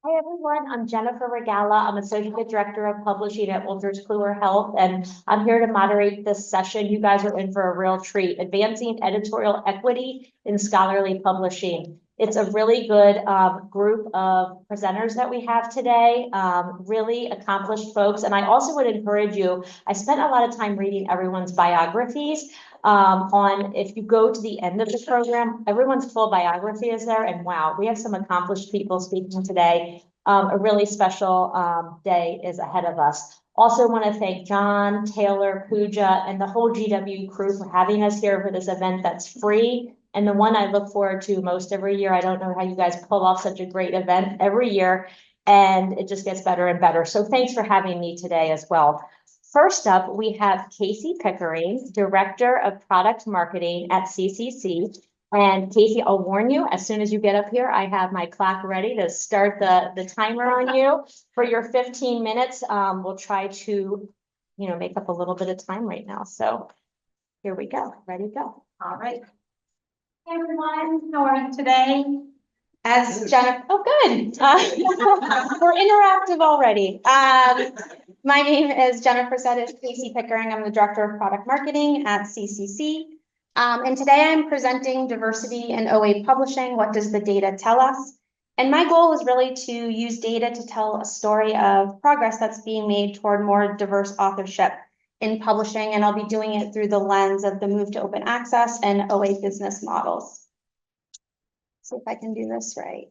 Hi everyone, I'm Jennifer Regala. I'm Associate Director of Publishing at Wolters Kluwer Health, and I'm here to moderate this session. You guys are in for a real treat, Advancing Editorial Equity in Scholarly Publishing. It's a really good group of presenters that we have today, really accomplished folks. And I also would encourage you, I spent a lot of time reading everyone's biographies. If you go to the end of the program, everyone's full biography is there, and wow, we have some accomplished people speaking today. A really special day is ahead of us. Also want to thank John, Taylor, Pooja, and the whole GW crew for having us here for this event that's free, and the one I look forward to most every year. I don't know how you guys pull off such a great event every year, and it just gets better and better. So thanks for having me today as well. First up, we have Casey Pickering, Director of Product Marketing at CCC. And Casey, I'll warn you, as soon as you get up here, I have my clock ready to start the timer on you for your 15 minutes. We'll try to, make up a little bit of time right now. So here we go, ready to go. All right. Hey everyone, how are you today? As Jennifer, oh good, we're interactive already. My name is Jennifer said, it's Casey Pickering. I'm the Director of Product Marketing at CCC. And today I'm presenting diversity in OA publishing. What does the data tell us? And my goal is really to use data to tell a story of progress that's being made toward more diverse authorship in publishing. And I'll be doing it through the lens of the move to open access and OA business models. See if I can do this right.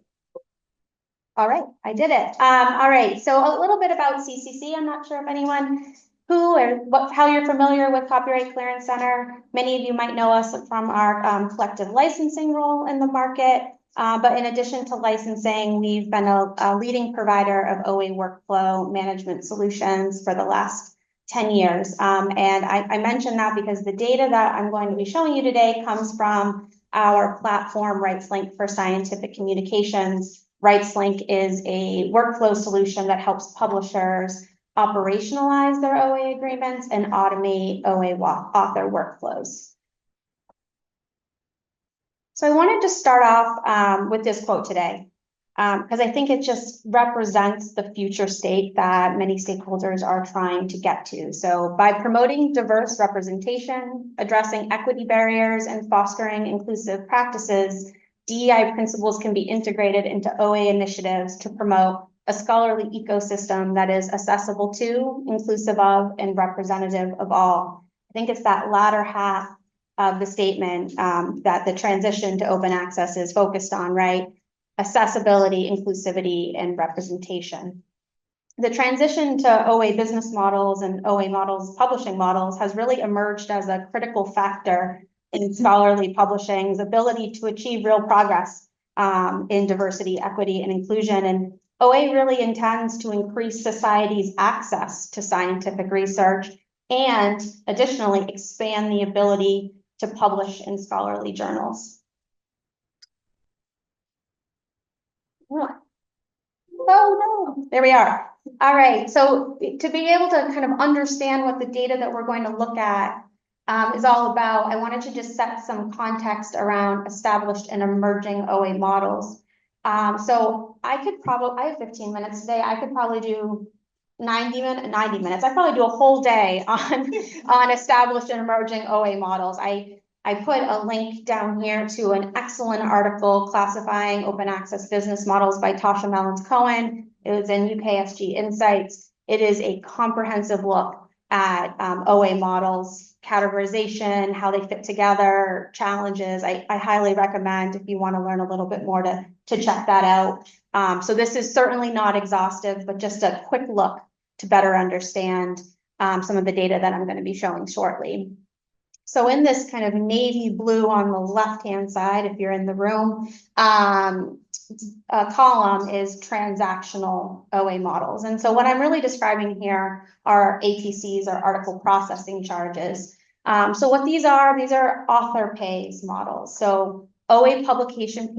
All right, I did it. All right, so a little bit about CCC. I'm not sure if anyone how you're familiar with Copyright Clearance Center. Many of you might know us from our collective licensing role in the market. But in addition to licensing, we've been a leading provider of OA workflow management solutions for the last 10 years. And I mentioned that because the data that I'm going to be showing you today comes from our platform, RightsLink for Scientific Communications. RightsLink is a workflow solution that helps publishers operationalize their OA agreements and automate OA author workflows. So I wanted to start off with this quote today, because I think it just represents the future state that many stakeholders are trying to get to. So by promoting diverse representation, addressing equity barriers, and fostering inclusive practices, DEI principles can be integrated into OA initiatives to promote a scholarly ecosystem that is accessible to, inclusive of, and representative of all. I think it's that latter half of the statement that the transition to open access is focused on, right? Accessibility, inclusivity, and representation. The transition to OA business models and OA models, publishing models, has really emerged as a critical factor in scholarly publishing's ability to achieve real progress in diversity, equity, and inclusion. And OA really intends to increase society's access to scientific research and additionally expand the ability to publish in scholarly journals. Oh no, there we are. All right, so to be able to kind of understand what the data that we're going to look at is all about, I wanted to just set some context around established and emerging OA models. So I have 15 minutes today. I could probably do 90 minutes. I probably do a whole day on established and emerging OA models. I put a link down here to an excellent article classifying open access business models by Tasha Mellons-Cohen. It was in UKSG Insights. It is a comprehensive look at OA models, categorization, how they fit together, challenges. I highly recommend if you want to learn a little bit more to check that out. So this is certainly not exhaustive, but just a quick look to better understand some of the data that I'm going to be showing shortly. So in this kind of navy blue on the left-hand side, if you're in the room, a column is transactional OA models. And so what I'm really describing here are APCs, or article processing charges. So what these are author pays models. So OA publication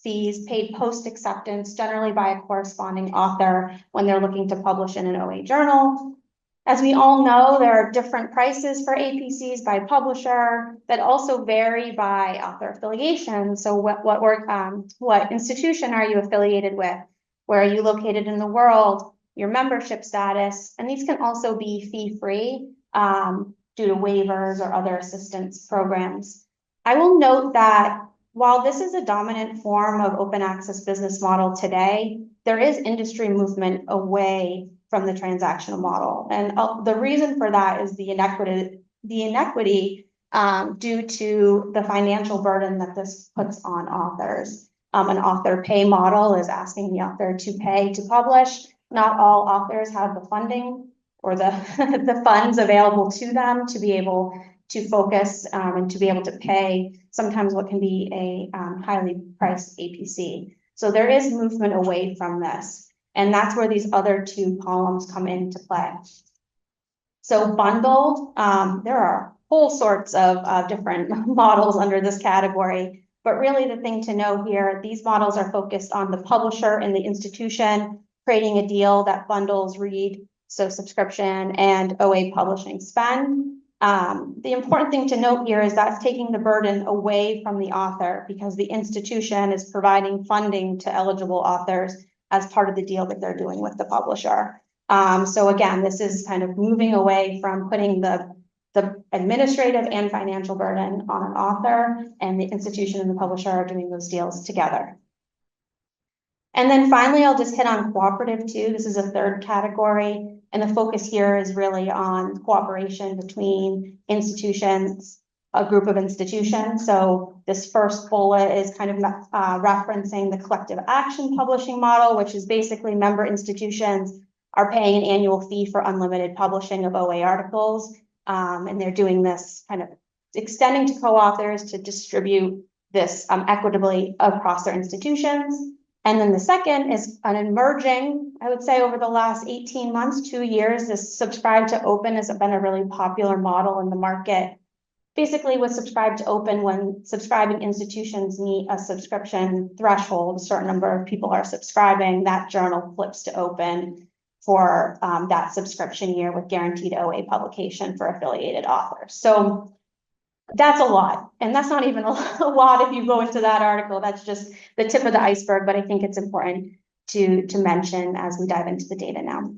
fees paid post-acceptance, generally by a corresponding author when they're looking to publish in an OA journal. As we all know, there are different prices for APCs by publisher that also vary by author affiliation. So what institution are you affiliated with? where are you located in the world, your membership status, and these can also be fee-free due to waivers or other assistance programs. I will note that while this is a dominant form of open access business model today, there is industry movement away from the transactional model. And the reason for that is the inequity due to the financial burden that this puts on authors. An author pay model is asking the author to pay to publish. Not all authors have the funding or the, the funds available to them to be able to focus and to be able to pay sometimes what can be a highly priced APC. So there is movement away from this. And that's where these other two columns come into play. So bundled, there are whole sorts of different models under this category. But really the thing to know here, these models are focused on the publisher and the institution, creating a deal that bundles read, so subscription and OA publishing spend. The important thing to note here is that's taking the burden away from the author because the institution is providing funding to eligible authors as part of the deal that they're doing with the publisher. So again, this is kind of moving away from putting the administrative and financial burden on an author, and the institution and the publisher are doing those deals together. And then finally, I'll just hit on cooperative too. This is a third category, and the focus here is really on cooperation between institutions, a group of institutions. So this first bullet is kind of referencing the collective action publishing model, which is basically member institutions are paying an annual fee for unlimited publishing of OA articles. And they're doing this kind of extending to co-authors to distribute this equitably across their institutions. And then the second is an emerging, I would say over the last 18 months, 2 years, this subscribe to open has been a really popular model in the market. Basically with subscribe to open, when subscribing institutions meet a subscription threshold, a certain number of people are subscribing, that journal flips to open for that subscription year with guaranteed OA publication for affiliated authors. So that's a lot. And that's not even a lot if you go into that article. That's just the tip of the iceberg, but I think it's important to mention as we dive into the data now.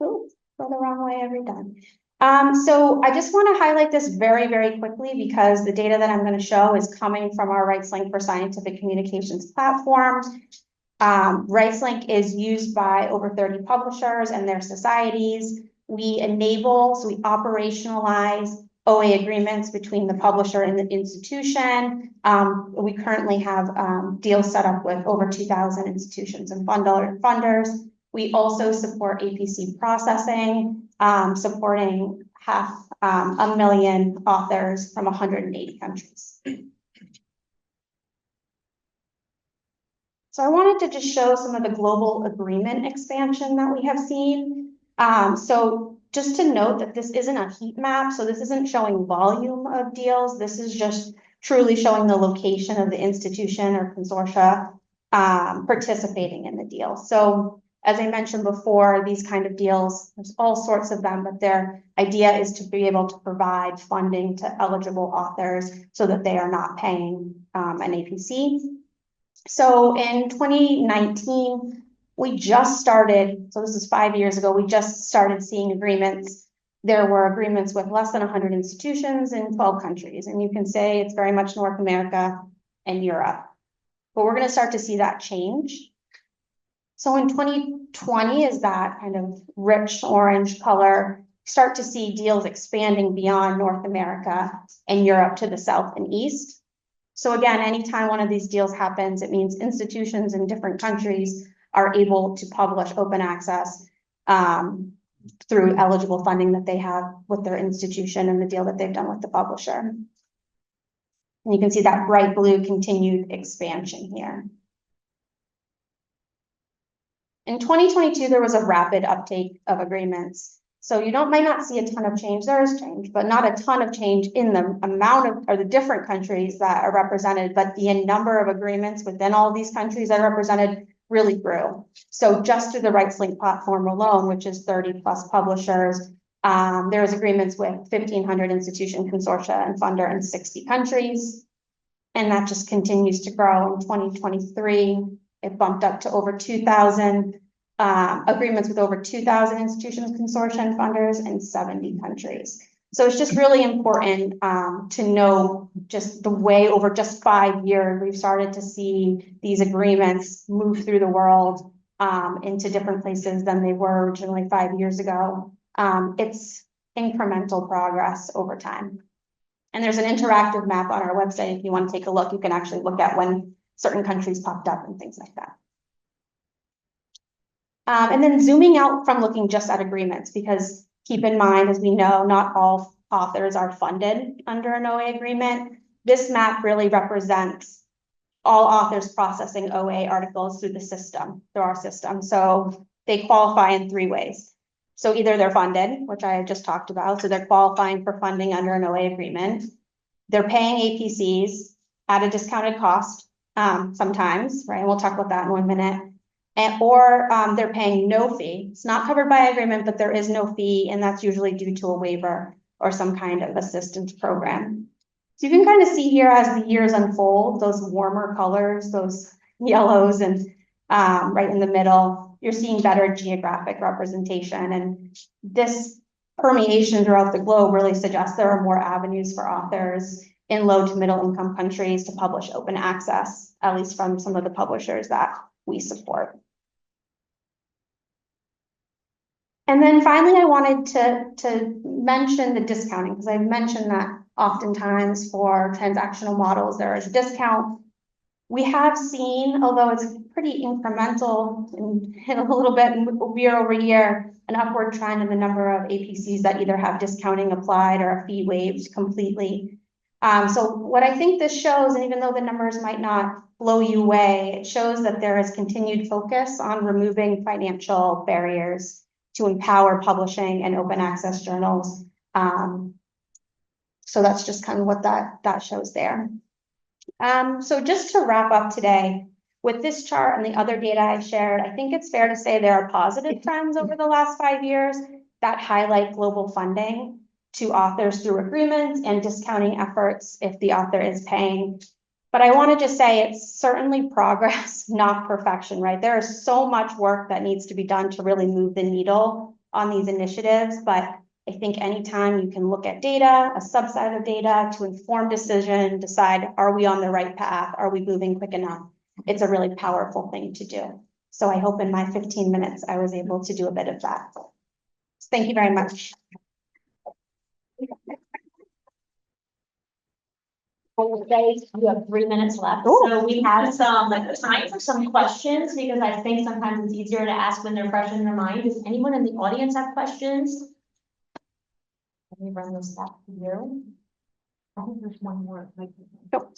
Oh, go the wrong way every time. So I just want to highlight this very, very quickly because the data that I'm going to show is coming from our RightsLink for Scientific Communications platform. RightsLink is used by over 30 publishers and their societies. We enable, so we operationalize OA agreements between the publisher and the institution. We currently have deals set up with over 2,000 institutions and funders. We also support APC processing, supporting 500,000 authors from 180 countries. So I wanted to just show some of the global agreement expansion that we have seen. So just to note that this isn't a heat map, so this isn't showing volume of deals. This is just truly showing the location of the institution or consortia participating in the deal. So as I mentioned before, these kind of deals, there's all sorts of them, but their idea is to be able to provide funding to eligible authors so that they are not paying an APC. So in 2019, we just started, so this is 5 years ago, we just started seeing agreements. There were agreements with less than 100 institutions in 12 countries. And you can say it's very much North America and Europe. But we're going to start to see that change. So in 2020 is that kind of rich orange color, start to see deals expanding beyond North America and Europe to the south and east. So again, anytime one of these deals happens, it means institutions in different countries are able to publish open access through eligible funding that they have with their institution and the deal that they've done with the publisher. And you can see that bright blue continued expansion here. In 2022, there was a rapid uptake of agreements. So you might not see a ton of change. There is change, but not a ton of change in the amount of, or the different countries that are represented, but the number of agreements within all of these countries that are represented really grew. So just through the RightsLink platform alone, which is 30 plus publishers, there's agreements with 1,500 institution consortia and funder in 60 countries. And that just continues to grow in 2023. It bumped up to over 2,000 agreements with over 2,000 institutions, consortium funders in 70 countries. So it's just really important to know just the way over just 5 years, we've started to see these agreements move through the world into different places than they were originally 5 years ago. It's incremental progress over time. And there's an interactive map on our website. If you want to take a look, you can actually look at when certain countries popped up and things like that. And then zooming out from looking just at agreements, because keep in mind, as we know, not all authors are funded under an OA agreement. This map really represents all authors processing OA articles through the system, through our system. So they qualify in 3 ways. So either they're funded, which I just talked about, so they're qualifying for funding under an OA agreement. They're paying APCs at a discounted cost, sometimes, right? And we'll talk about that in 1 minute. Or they're paying no fee. It's not covered by agreement, but there is no fee, and that's usually due to a waiver or some kind of assistance program. So you can kind of see here as the years unfold, those warmer colors, those yellows, and right in the middle, you're seeing better geographic representation. And this permeation throughout the globe really suggests there are more avenues for authors in low to middle income countries to publish open access, at least from some of the publishers that we support. And then finally, I wanted to mention the discounting, because I've mentioned that oftentimes for transactional models, there is a discount. We have seen, although it's pretty incremental and a little bit year over year, an upward trend in the number of APCs that either have discounting applied or a fee waived completely. So what I think this shows, and even though the numbers might not blow you away, it shows that there is continued focus on removing financial barriers to empower publishing and open access journals. So that's just kind of what that shows there. So just to wrap up today, with this chart and the other data I shared, I think it's fair to say there are positive trends over the last 5 years that highlight global funding to authors through agreements and discounting efforts if the author is paying. But I want to just say it's certainly progress, not perfection, right? There is so much work that needs to be done to really move the needle on these initiatives. But I think anytime you can look at data, a subset of data to inform decision, decide, are we on the right path? Are we moving quick enough? It's a really powerful thing to do. So I hope in my 15 minutes, I was able to do a bit of that. Thank you very much. You have 3 minutes left. Ooh. So we have some time for some questions, because I think sometimes it's easier to ask when they're fresh in their mind. Does anyone in the audience have questions? Let me run this back to you. I think there's one more. Nope.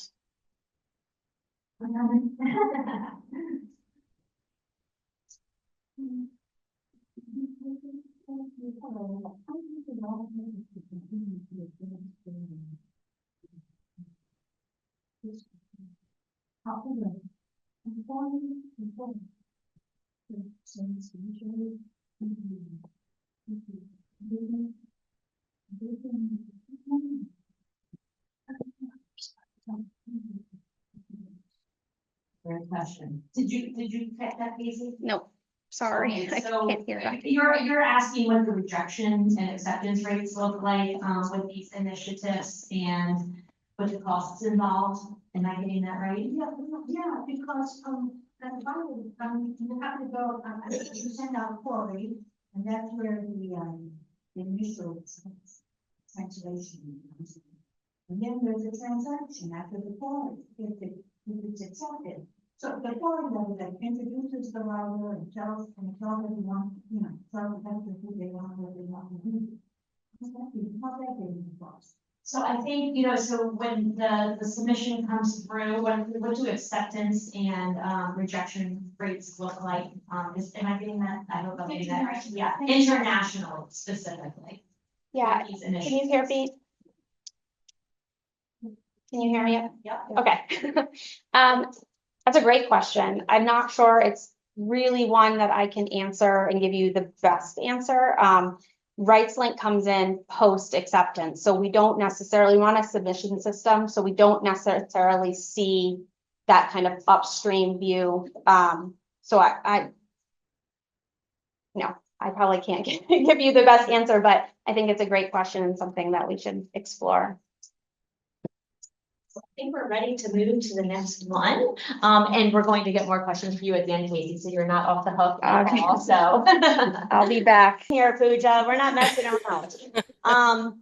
Great question. Did you catch that, Casey? No, sorry, Okay, I so can't hear that. You're asking what the rejections and acceptance rates look like with these initiatives and what the costs involved. Am I getting that right? Yeah, because you have to go, you send out a query, and that's where the initial translation comes in. And then there's a transaction after the query, if it's accepted. So the query letter introduces the writer and tells everyone, tells them who they want, what they want to do. How's that getting across? So I think, so when the submission comes through, what do acceptance and rejection rates look like? Am I getting that? I hope I'm getting that right. Yeah, international specifically. Yeah, These can you initiatives. hear me? Can you hear me? Yep. Okay. That's a great question. I'm not sure it's really one that I can answer and give you the best answer. RightsLink comes in post acceptance. So we don't necessarily run a submission system. So we don't necessarily see that kind of upstream view. So no, I probably can't give you the best answer, but I think it's a great question and something that we should explore. I think we're ready to move to the next one. And we're going to get more questions for you at the end, Casey, so you're not off the hook at Okay. all, so. I'll be back. Here, Pooja, we're not messing around.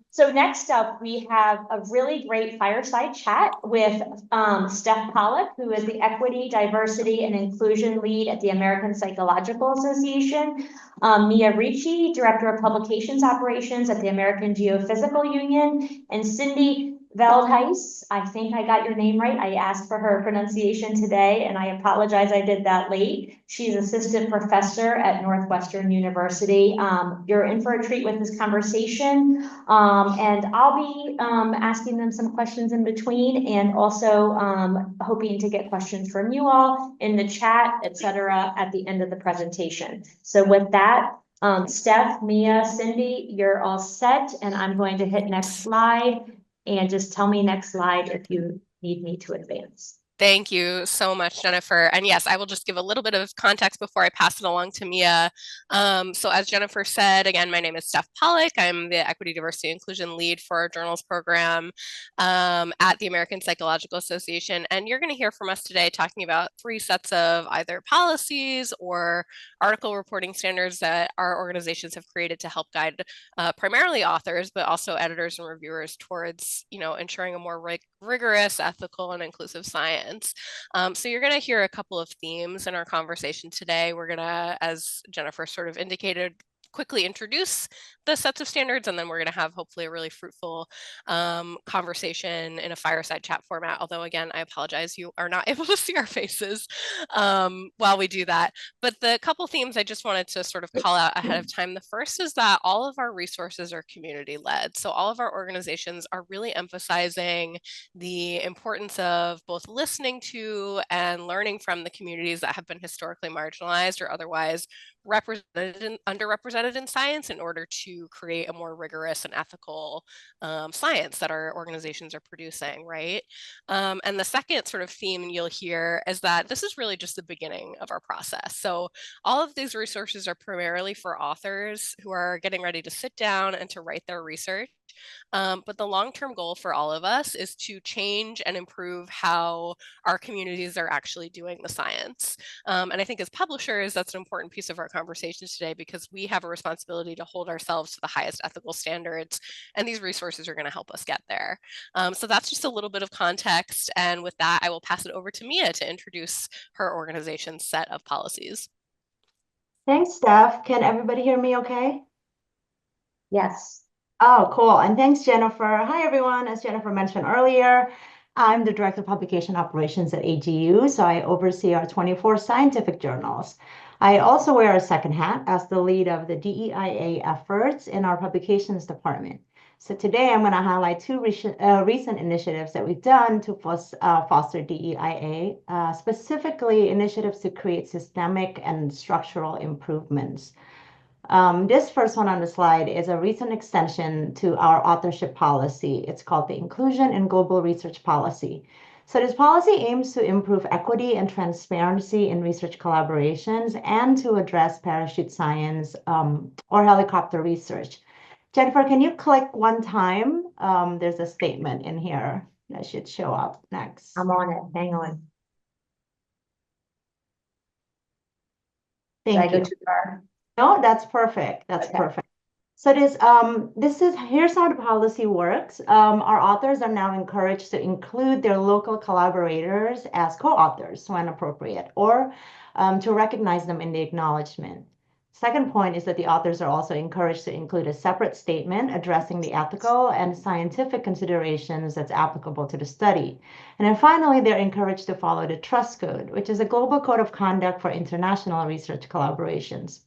So next up, we have a really great fireside chat with Steph Pollock, who is the Equity, Diversity, and Inclusion Lead at the American Psychological Association. Mia Ricci, Director of Publications Operations at the American Geophysical Union, and Cindy Veldhuis, I think I got your name right. I asked for her pronunciation today, and I apologize I did that late. She's assistant professor at Northwestern University. You're in for a treat with this conversation, and I'll be asking them some questions in between, and also hoping to get questions from you all in the chat, etc., at the end of the presentation. So with that, Steph, Mia, Cindy, you're all set, and I'm going to hit next slide. And just tell me next slide if you need me to advance. Thank you so much, Jennifer. And yes, I will just give a little bit of context before I pass it along to Mia. So as Jennifer said, again, my name is Steph Pollock. I'm the Equity, Diversity, Inclusion Lead for our journals program at the American Psychological Association. And you're going to hear from us today talking about 3 sets of either policies or article reporting standards that our organizations have created to help guide primarily authors, but also editors and reviewers towards, ensuring a more rigorous, ethical, and inclusive science. So you're going to hear a couple of themes in our conversation today. We're going to, as Jennifer sort of indicated, quickly introduce the sets of standards, and then we're going to have hopefully a really fruitful conversation in a fireside chat format. Although, again, I apologize, you are not able to see our faces while we do that. But the couple themes I just wanted to sort of call out ahead of time. The first is that all of our resources are community led. So all of our organizations are really emphasizing the importance of both listening to and learning from the communities that have been historically marginalized or otherwise underrepresented in science in order to create a more rigorous and ethical science that our organizations are producing, right? And the second sort of theme you'll hear is that this is really just the beginning of our process. So all of these resources are primarily for authors who are getting ready to sit down and to write their research. But the long-term goal for all of us is to change and improve how our communities are actually doing the science. And I think as publishers, that's an important piece of our conversation today, because we have a responsibility to hold ourselves to the highest ethical standards, and these resources are going to help us get there. So that's just a little bit of context. And with that, I will pass it over to Mia to introduce her organization's set of policies. Thanks, Steph. Can everybody hear me okay? Yes. Oh, cool. And thanks, Jennifer. Hi, everyone. As Jennifer mentioned earlier, I'm the Director of Publication Operations at AGU, so I oversee our 24 scientific journals. I also wear a second hat as the lead of the DEIA efforts in our publications department. So today I'm going to highlight 2 recent initiatives that we've done to foster DEIA, specifically initiatives to create systemic and structural improvements. This first one on the slide is a recent extension to our authorship policy. It's called the Inclusion in Global Research Policy. So this policy aims to improve equity and transparency in research collaborations and to address parachute science or helicopter research. Jennifer, can you click one time? There's a statement in here that should show up next. I'm on it. Hang on. Thank Did I you. go too far? No, that's perfect. That's Okay. perfect. So here's how the policy works. Our authors are now encouraged to include their local collaborators as co-authors when appropriate, or to recognize them in the acknowledgement. Second point is that the authors are also encouraged to include a separate statement addressing the ethical and scientific considerations that's applicable to the study. And then finally, they're encouraged to follow the Trust Code, which is a global code of conduct for international research collaborations.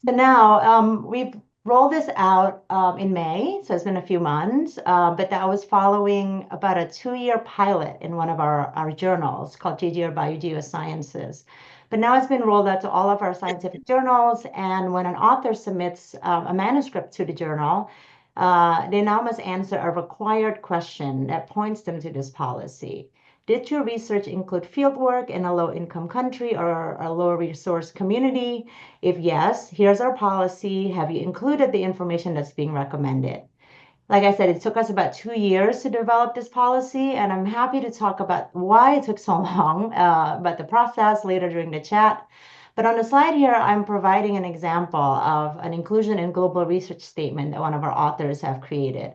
So now we've rolled this out in May, so it's been a few months, but that was following about a 2-year pilot in one of our journals called JGR Biogeosciences. But now it's been rolled out to all of our scientific journals, and when an author submits a manuscript to the journal, they now must answer a required question that points them to this policy. Did your research include fieldwork in a low-income country or a low-resource community? If yes, here's our policy. Have you included the information that's being recommended? Like I said, it took us about 2 years to develop this policy, and I'm happy to talk about why it took so long, about the process later during the chat. But on the slide here, I'm providing an example of an inclusion in global research statement that one of our authors have created.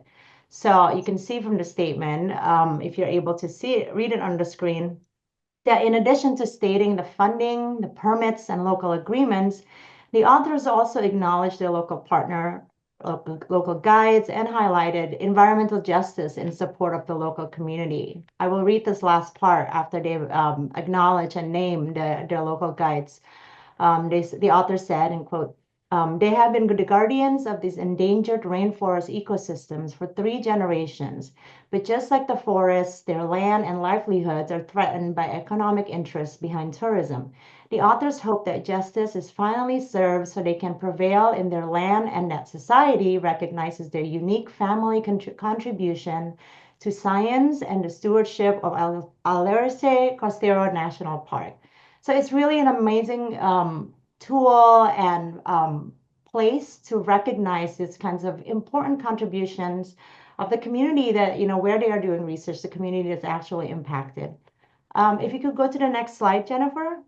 So you can see from the statement, if you're able to see it, read it on the screen, that in addition to stating the funding, the permits, and local agreements, the authors also acknowledged their local partner, local guides, and highlighted environmental justice in support of the local community. I will read this last part after they've acknowledged and named their local guides. The author said, and quote, they have been the guardians of these endangered rainforest ecosystems for 3 generations. But just like the forests, their land and livelihoods are threatened by economic interests behind tourism. The authors hope that justice is finally served so they can prevail in their land and that society recognizes their unique family contribution to science and the stewardship of Alerce Costero National Park. So it's really an amazing tool and place to recognize these kinds of important contributions of the community that, where they are doing research, the community that's actually impacted. If you could go to the next slide, Jennifer.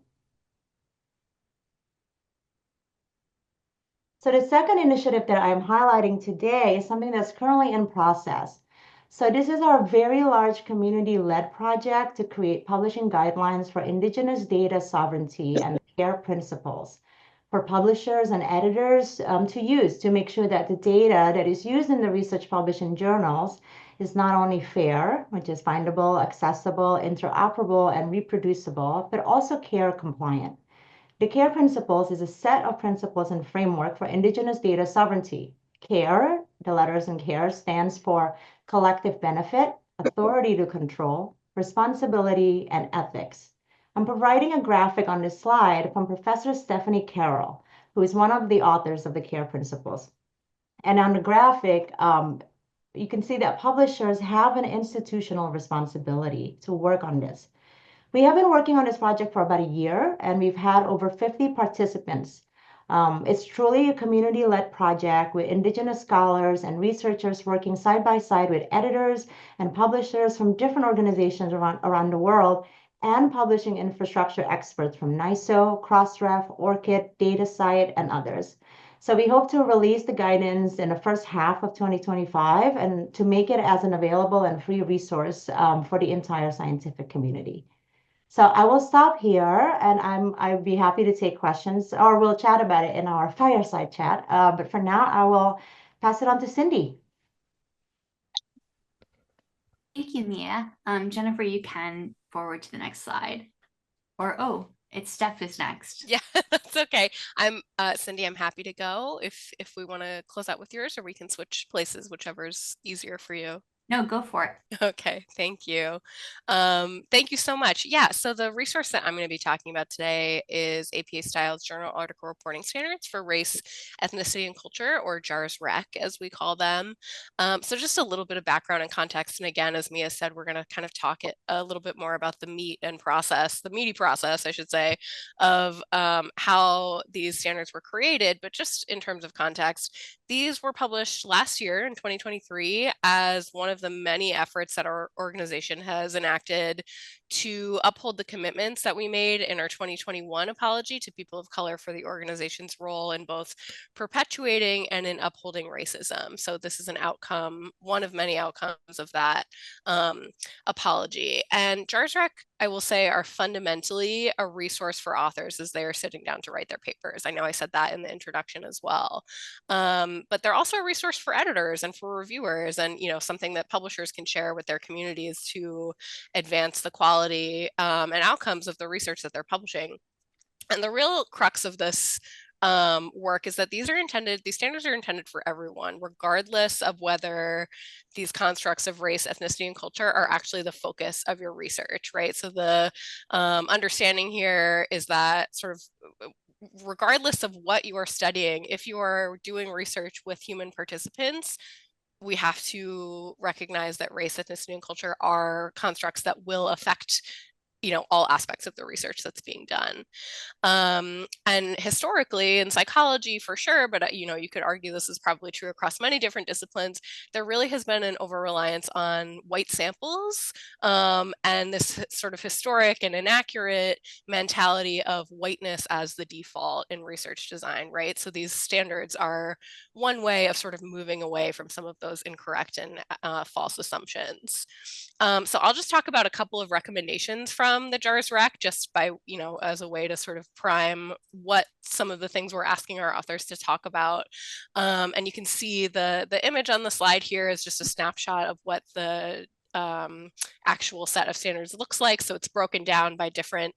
So the second initiative that I'm highlighting today is something that's currently in process. So this is our very large community-led project to create publishing guidelines for Indigenous data sovereignty and care principles for publishers and editors to use to make sure that the data that is used in the research published in journals is not only fair, which is findable, accessible, interoperable, and reproducible, but also care compliant. The CARE principles is a set of principles and framework for Indigenous data sovereignty. CARE, the letters in CARE, stands for collective benefit, authority to control, responsibility, and ethics. I'm providing a graphic on this slide from Professor Stephanie Carroll, who is one of the authors of the CARE principles. And on the graphic, you can see that publishers have an institutional responsibility to work on this. We have been working on this project for about a year, and we've had over 50 participants. It's truly a community-led project with Indigenous scholars and researchers working side by side with editors and publishers from different organizations around the world, and publishing infrastructure experts from NISO, Crossref, ORCID, DataCite, and others. So we hope to release the guidance in the first half of 2025 and to make it as an available and free resource for the entire scientific community. So I will stop here, and I'd be happy to take questions, or we'll chat about it in our fireside chat. But for now, I will pass it on to Cindy. Thank you, Mia. Jennifer, you can forward to the next slide. Or, it's Steph is next. Yeah, that's okay. I'm Cindy, I'm happy to go if we want to close out with yours, or we can switch places, whichever's easier for you. No, go for it. Okay, thank you. Thank you so much. Yeah, so the resource that I'm going to be talking about today is APA Styles Journal Article Reporting Standards for Race, Ethnicity, and Culture, or JARS REC, as we call them. So just a little bit of background and context. And again, as Mia said, we're going to kind of talk a little bit more about the meaty process, I should say, of how these standards were created. But just in terms of context, these were published last year in 2023 as one of the many efforts that our organization has enacted to uphold the commitments that we made in our 2021 apology to people of color for the organization's role in both perpetuating and in upholding racism. So this is an outcome, one of many outcomes of that apology. And JARS REC, I will say, are fundamentally a resource for authors as they are sitting down to write their papers. I know I said that in the introduction as well. But they're also a resource for editors and for reviewers, and something that publishers can share with their communities to advance the quality and outcomes of the research that they're publishing. And the real crux of this work is that these standards are intended for everyone, regardless of whether these constructs of race, ethnicity, and culture are actually the focus of your research, right? So the understanding here is that sort of regardless of what you are studying, if you are doing research with human participants, we have to recognize that race, ethnicity, and culture are constructs that will affect, all aspects of the research that's being done. And historically in psychology for sure, but you could argue this is probably true across many different disciplines, there really has been an over-reliance on white samples, and this sort of historic and inaccurate mentality of whiteness as the default in research design, right? So these standards are one way of sort of moving away from some of those incorrect and false assumptions. So I'll just talk about a couple of recommendations from the JARS Rec, just by, as a way to sort of prime what some of the things we're asking our authors to talk about. And you can see the image on the slide here is just a snapshot of what the actual set of standards looks like. So it's broken down by different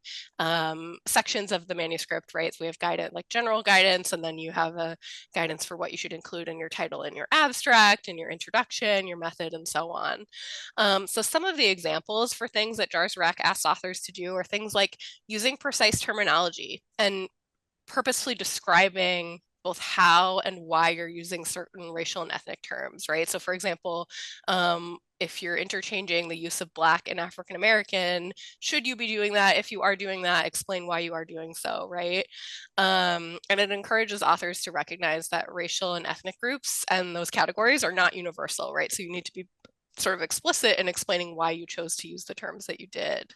sections of the manuscript, right? So we have guidance, like general guidance, and then you have a guidance for what you should include in your title and your abstract and your introduction, your method, and so on. So some of the examples for things that JARS Rec asks authors to do are things like using precise terminology and purposefully describing both how and why you're using certain racial and ethnic terms, right? So for example, if you're interchanging the use of Black and African American, should you be doing that? If you are doing that, explain why you are doing so, right? And it encourages authors to recognize that racial and ethnic groups and those categories are not universal, right? So you need to be sort of explicit in explaining why you chose to use the terms that you did.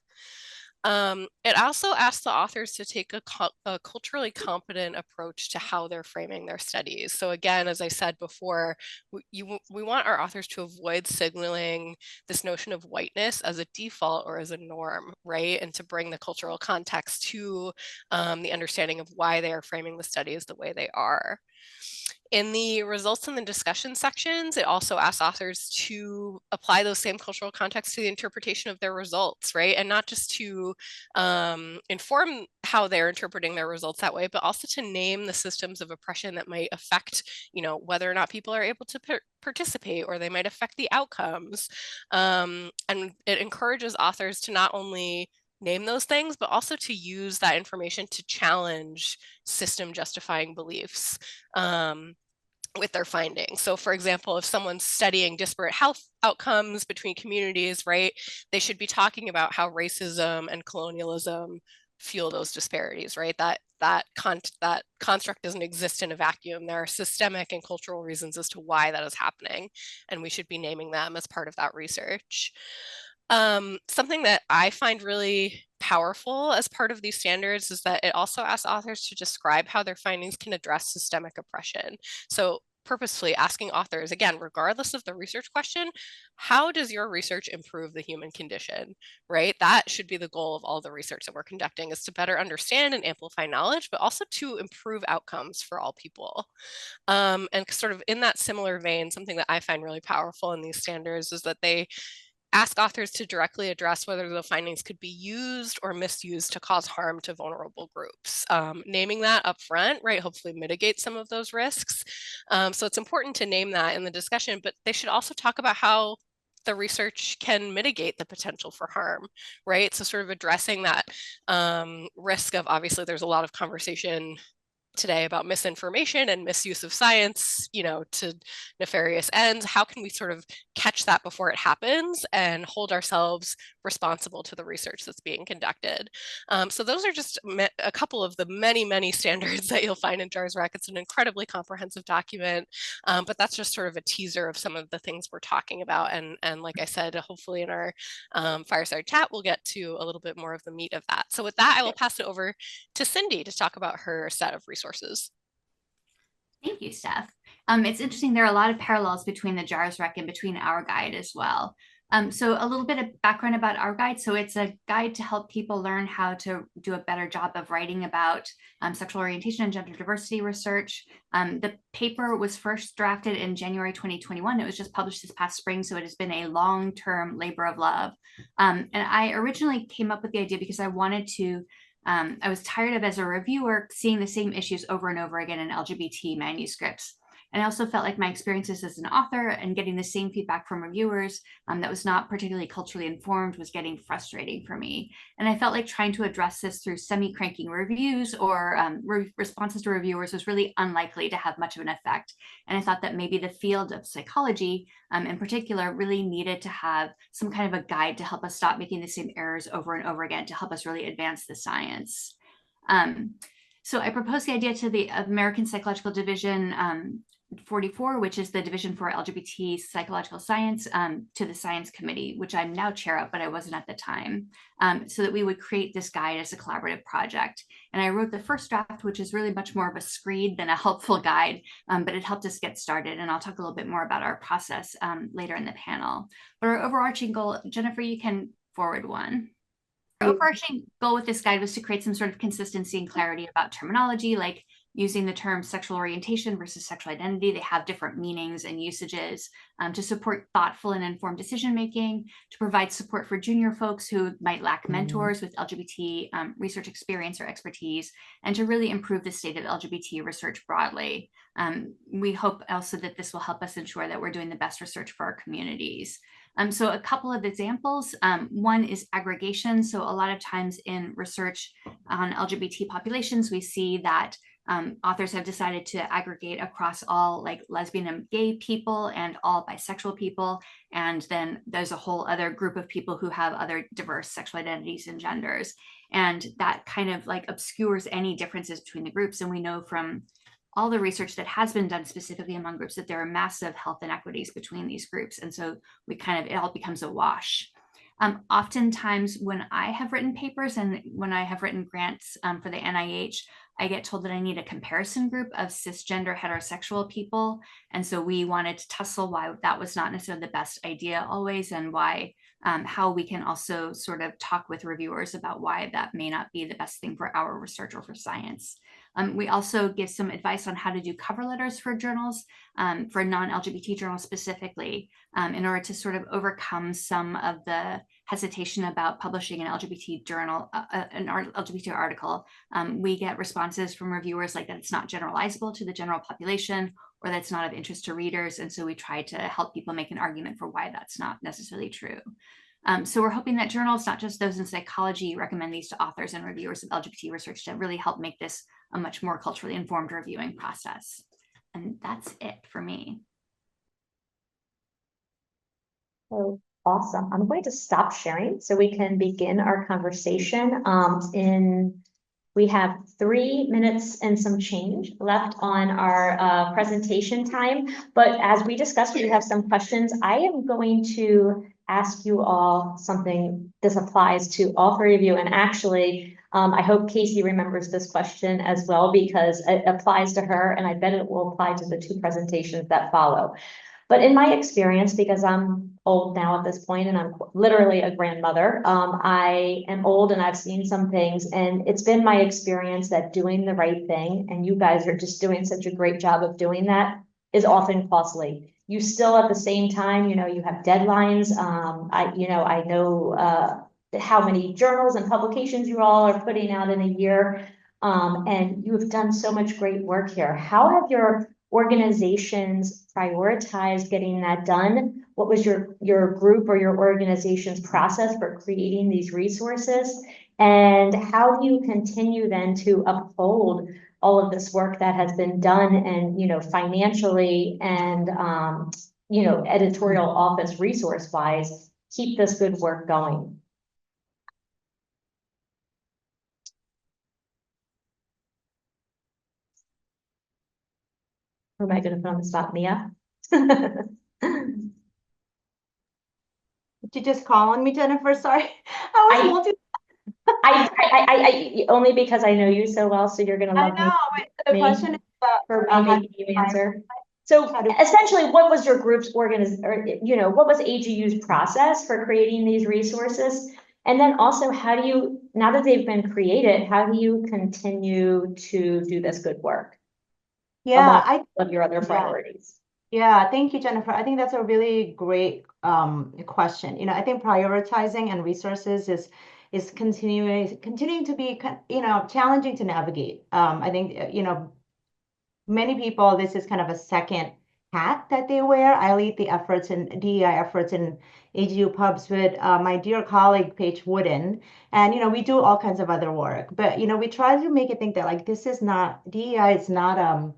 It also asks the authors to take a culturally competent approach to how they're framing their studies. So again, as I said before, we want our authors to avoid signaling this notion of whiteness as a default or as a norm, right? And to bring the cultural context to the understanding of why they are framing the studies the way they are. In the results and the discussion sections, it also asks authors to apply those same cultural contexts to the interpretation of their results, right? And not just to inform how they're interpreting their results that way, but also to name the systems of oppression that might affect, whether or not people are able to participate, or they might affect the outcomes. And it encourages authors to not only name those things, but also to use that information to challenge system justifying beliefs with their findings. So for example, if someone's studying disparate health outcomes between communities, right, they should be talking about how racism and colonialism fuel those disparities, right? That construct doesn't exist in a vacuum. There are systemic and cultural reasons as to why that is happening, and we should be naming them as part of that research. Something that I find really powerful as part of these standards is that it also asks authors to describe how their findings can address systemic oppression. So purposefully asking authors, again, regardless of the research question, how does your research improve the human condition, right? That should be the goal of all the research that we're conducting, is to better understand and amplify knowledge, but also to improve outcomes for all people. And sort of in that similar vein, something that I find really powerful in these standards is that they ask authors to directly address whether the findings could be used or misused to cause harm to vulnerable groups. Naming that up front, right, hopefully mitigate some of those risks. So it's important to name that in the discussion, but they should also talk about how the research can mitigate the potential for harm, right? So sort of addressing that risk of, obviously there's a lot of conversation today about misinformation and misuse of science, to nefarious ends. How can we sort of catch that before it happens and hold ourselves responsible to the research that's being conducted? So those are just a couple of the many, many standards that you'll find in JARS Rec. It's an incredibly comprehensive document, but that's just sort of a teaser of some of the things we're talking about. And like I said, hopefully in our fireside chat, we'll get to a little bit more of the meat of that. So with that, I will pass it over to Cindy to talk about her set of resources. Thank you, Steph. It's interesting. There are a lot of parallels between the JARS Rec and between our guide as well. So a little bit of background about our guide. So it's a guide to help people learn how to do a better job of writing about sexual orientation and gender diversity research. The paper was first drafted in January 2021. It was just published this past spring, so it has been a long-term labor of love. And I originally came up with the idea because I wanted to I was tired of, as a reviewer, seeing the same issues over and over again in LGBT manuscripts. And I also felt like my experiences as an author and getting the same feedback from reviewers that was not particularly culturally informed was getting frustrating for me. And I felt like trying to address this through semi-cranking reviews or responses to reviewers was really unlikely to have much of an effect. And I thought that maybe the field of psychology in particular really needed to have some kind of a guide to help us stop making the same errors over and over again, to help us really advance the science. So I proposed the idea to the American Psychological Division 44, which is the Division for LGBT Psychological Science, to the Science Committee, which I'm now chair of, but I wasn't at the time, so that we would create this guide as a collaborative project. And I wrote the first draft, which is really much more of a screed than a helpful guide, but it helped us get started. And I'll talk a little bit more about our process later in the panel. But our overarching goal, Jennifer, you can forward one. Our overarching goal with this guide was to create some sort of consistency and clarity about terminology, like using the term sexual orientation versus sexual identity. They have different meanings and usages, to support thoughtful and informed decision-making, to provide support for junior folks who might lack mentors with LGBT research experience or expertise, and to really improve the state of LGBT research broadly. We hope also that this will help us ensure that we're doing the best research for our communities. So a couple of examples. One is aggregation. So a lot of times in research on LGBT populations, we see that authors have decided to aggregate across all like lesbian and gay people and all bisexual people. And then there's a whole other group of people who have other diverse sexual identities and genders. And that kind of like obscures any differences between the groups. And we know from all the research that has been done specifically among groups that there are massive health inequities between these groups. And so it all becomes a wash. Oftentimes when I have written papers and when I have written grants for the NIH, I get told that I need a comparison group of cisgender heterosexual people. And so we wanted to tussle why that was not necessarily the best idea always, and why how we can also sort of talk with reviewers about why that may not be the best thing for our research or for science. We also give some advice on how to do cover letters for journals, for non-LGBT journals specifically, in order to sort of overcome some of the hesitation about publishing an LGBT journal, an LGBT article. We get responses from reviewers like that it's not generalizable to the general population, or that's not of interest to readers. And so we try to help people make an argument for why that's not necessarily true. So we're hoping that journals, not just those in psychology, recommend these to authors and reviewers of LGBT research to really help make this a much more culturally informed reviewing process. And that's it for me. Oh, awesome. I'm going to stop sharing so we can begin our conversation. We have 3 minutes and some change left on our presentation time. But as we discussed, we have some questions. I am going to ask you all something. This applies to all 3 of you. And actually, I hope Casey remembers this question as well, because it applies to her, and I bet it will apply to the 2 presentations that follow. But in my experience, because I'm old now at this point and I'm literally a grandmother, I am old and I've seen some things, and it's been my experience that doing the right thing, and you guys are just doing such a great job of doing that, is often costly. You still at the same time, you have deadlines. I know how many journals and publications you all are putting out in a year. And you have done so much great work here. How have your organizations prioritize getting that done? What was your group or your organization's process for creating these resources? And how do you continue then to uphold all of this work that has been done, and financially and editorial office resource wise, keep this good work going? Who am I going to put on the spot, Mia? Did you just call on me, Jennifer? Sorry, I was I only because I know you so well, so you're gonna love I know. The question is for how me making you answer. So essentially, what was your group's what was AGU's process for creating these resources? And then also, how do you, now that they've been created, how do you continue to do this good work? Yeah, of your other priorities. Yeah, thank you, Jennifer. I think that's a really great question. I think prioritizing and resources is continuing to be challenging to navigate. I think many people, this is kind of a second hat that they wear. I lead the efforts in DEI efforts in AGU pubs with my dear colleague, Paige Wooden. And, we do all kinds of other work, but, we try to make it think that like, this is not, DEI is not,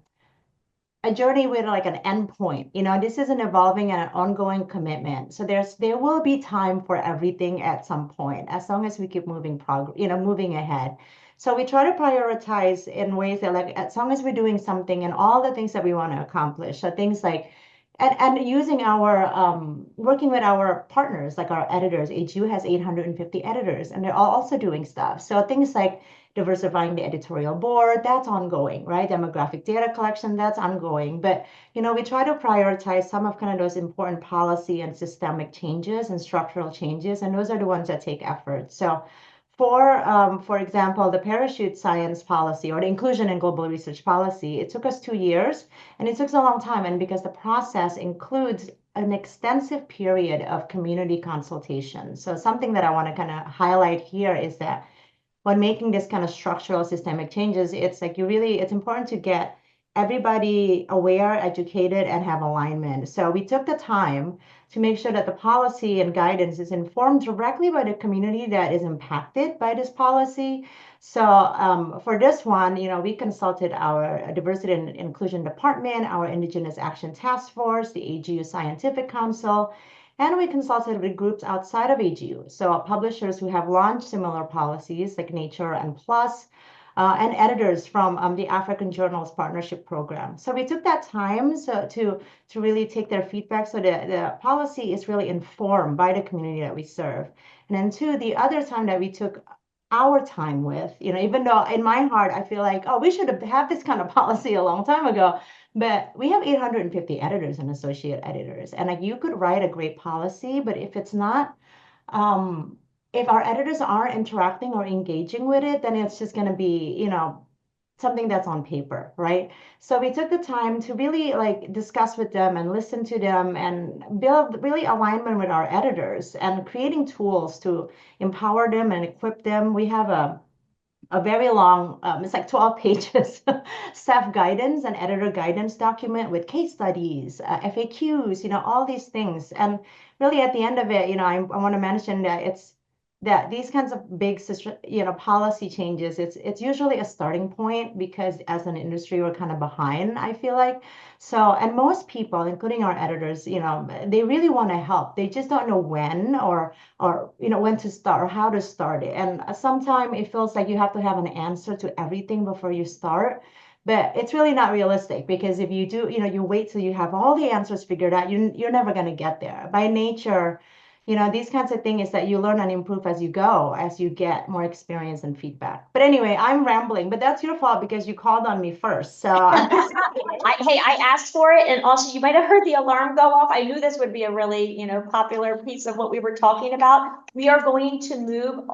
a journey with like an end point. This is an evolving and an ongoing commitment. So there will be time for everything at some point, as long as we keep moving moving ahead. So we try to prioritize in ways that like, as long as we're doing something and all the things that we want to accomplish. So things like, and using our, working with our partners, like our editors. AGU has 850 editors, and they're all also doing stuff. So things like diversifying the editorial board, that's ongoing, right? Demographic data collection, that's ongoing. But, we try to prioritize some of kind of those important policy and systemic changes and structural changes, and those are the ones that take effort. So for example, the parachute science policy or the inclusion in global research policy, it took us 2 years, and it took us a long time. And because the process includes an extensive period of community consultation. So something that I want to kind of highlight here is that when making this kind of structural systemic changes, it's like it's important to get everybody aware, educated, and have alignment. So we took the time to make sure that the policy and guidance is informed directly by the community that is impacted by this policy. So for this one, we consulted our Diversity and Inclusion Department, our Indigenous Action Task Force, the AGU Scientific Council, and we consulted with groups outside of AGU, so publishers who have launched similar policies like Nature and PLOS, and editors from the African Journals Partnership Program. So we took that time to really take their feedback, so the policy is really informed by the community that we serve. And then two, the other time that we took our time with, even though in my heart I feel like, oh, we should have had this kind of policy a long time ago. But we have 850 editors and associate editors, and like you could write a great policy, but if it's not, if our editors aren't interacting or engaging with it, then it's just going to be, something that's on paper, right? So we took the time to really like discuss with them and listen to them and build really alignment with our editors and creating tools to empower them and equip them. We have a very long, it's like 12 pages, staff guidance and editor guidance document with case studies, FAQs, all these things. And really at the end of it, I want to mention that these kinds of big, policy changes, it's usually a starting point, because as an industry, we're kind of behind, I feel like. So, and most people, including our editors, they really want to help. They just don't know when or when to start or how to start it. And sometimes it feels like you have to have an answer to everything before you start. But it's really not realistic, because if you do, you wait till you have all the answers figured out, you're never going to get there. By nature, these kinds of things that you learn and improve as you go, as you get more experience and feedback. But anyway, I'm rambling, but that's your fault because you called on me first. So I asked for it, and also you might have heard the alarm go off. I knew this would be a really, popular piece of what we were talking about. We are going to move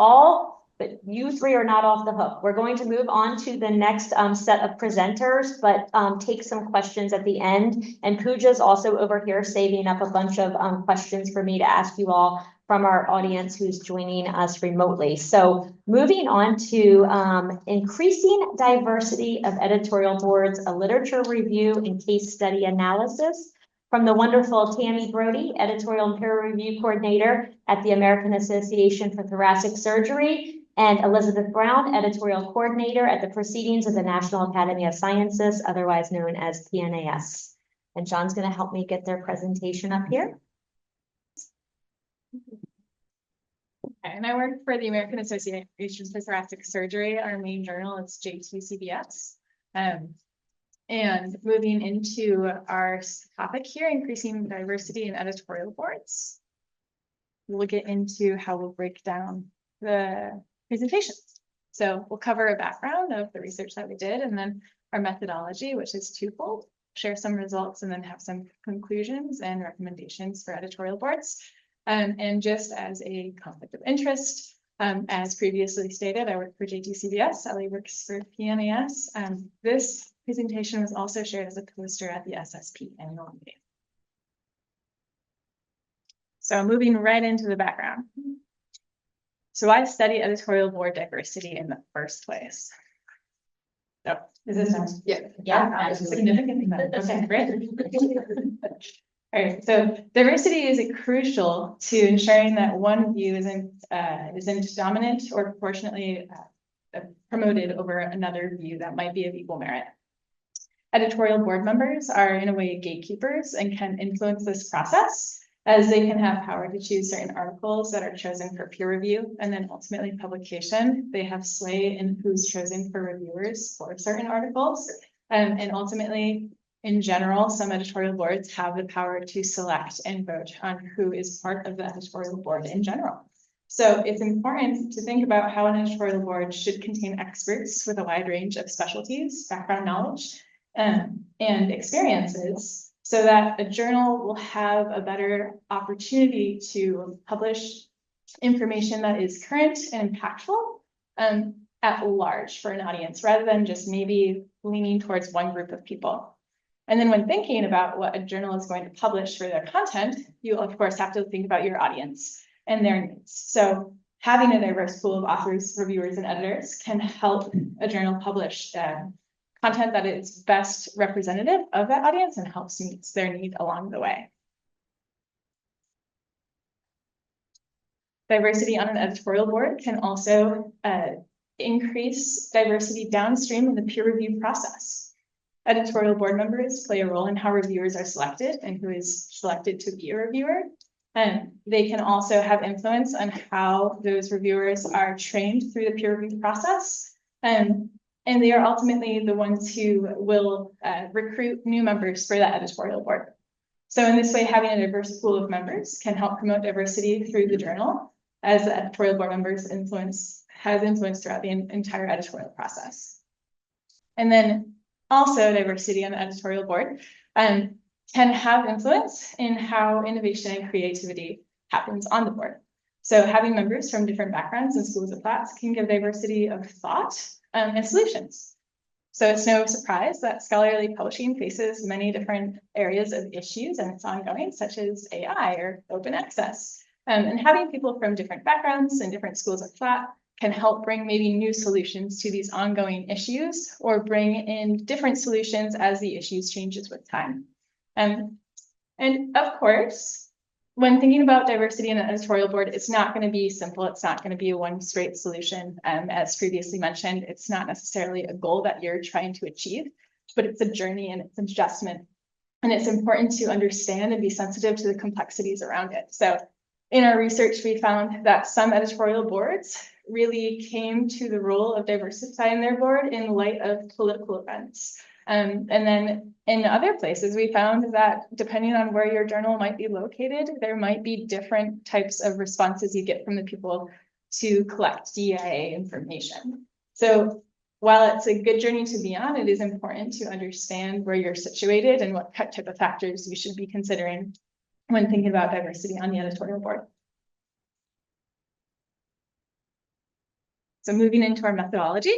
but you three are not off the hook. We're going to move on to the next set of presenters, but take some questions at the end. And Pooja's also over here saving up a bunch of questions for me to ask you all from our audience who's joining us remotely. So moving on to increasing diversity of editorial boards, a literature review and case study analysis from the wonderful Tammy Brodie, editorial and peer review coordinator at the American Association for Thoracic Surgery, and Elizabeth Brown, editorial coordinator at the Proceedings of the National Academy of Sciences, otherwise known as PNAS. And John's going to help me get their presentation up here. And I work for the American Association for Thoracic Surgery. Our main journal is JTCBS. And moving into our topic here, increasing diversity in editorial boards, we'll get into how we'll break down the presentations. So we'll cover a background of the research that we did, and then our methodology, which is twofold, share some results and then have some conclusions and recommendations for editorial boards. And just as a conflict of interest, as previously stated, I work for JTCBS, Ellie works for PNAS. This presentation was also shared as a poster at the SSP annual meeting. So moving right into the background. So why study editorial board diversity in the first place? Oh, is this next? Yeah. Significantly better. Okay, great. All right, so diversity is crucial to ensuring that one view isn't dominant or proportionately promoted over another view that might be of equal merit. Editorial board members are in a way gatekeepers and can influence this process, as they can have power to choose certain articles that are chosen for peer review and then ultimately publication. They have sway in who's chosen for reviewers for certain articles. And ultimately, in general, some editorial boards have the power to select and vote on who is part of the editorial board in general. So it's important to think about how an editorial board should contain experts with a wide range of specialties, background knowledge, and experiences, so that a journal will have a better opportunity to publish information that is current and impactful at large for an audience, rather than just maybe leaning towards one group of people. And then when thinking about what a journal is going to publish for their content, you of course have to think about your audience and their needs. So having a diverse pool of authors, reviewers, and editors can help a journal publish content that is best representative of that audience and helps meet their need along the way. Diversity on an editorial board can also increase diversity downstream in the peer review process. Editorial board members play a role in how reviewers are selected and who is selected to be a reviewer. And they can also have influence on how those reviewers are trained through the peer review process. And they are ultimately the ones who will recruit new members for that editorial board. So in this way, having a diverse pool of members can help promote diversity through the journal, as the editorial board members has influence throughout the entire editorial process. And then also diversity on the editorial board can have influence in how innovation and creativity happens on the board. So having members from different backgrounds and schools of thoughts can give diversity of thought and solutions. So it's no surprise that scholarly publishing faces many different areas of issues and it's ongoing, such as AI or open access. And having people from different backgrounds and different schools of thought can help bring maybe new solutions to these ongoing issues, or bring in different solutions as the issues changes with time. And of course, when thinking about diversity in an editorial board, it's not going to be simple. It's not going to be a one straight solution. As previously mentioned, it's not necessarily a goal that you're trying to achieve, but it's a journey and it's an adjustment. And it's important to understand and be sensitive to the complexities around it. So in our research, we found that some editorial boards really came to the role of diversifying their board in light of political events. And then in other places, we found that depending on where your journal might be located, there might be different types of responses you get from the people to collect DEIA information. So while it's a good journey to be on, it is important to understand where you're situated and what type of factors you should be considering when thinking about diversity on the editorial board. So moving into our methodology.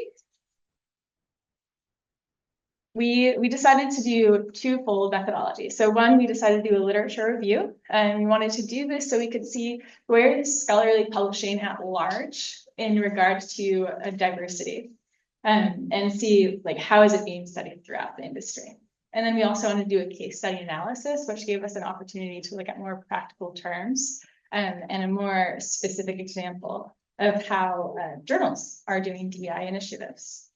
We decided to do twofold methodology. So one, we decided to do a literature review, and we wanted to do this so we could see where is scholarly publishing at large in regards to diversity, and see like how is it being studied throughout the industry. And then we also wanted to do a case study analysis, which gave us an opportunity to look at more practical terms and a more specific example of how journals are doing DEI initiatives.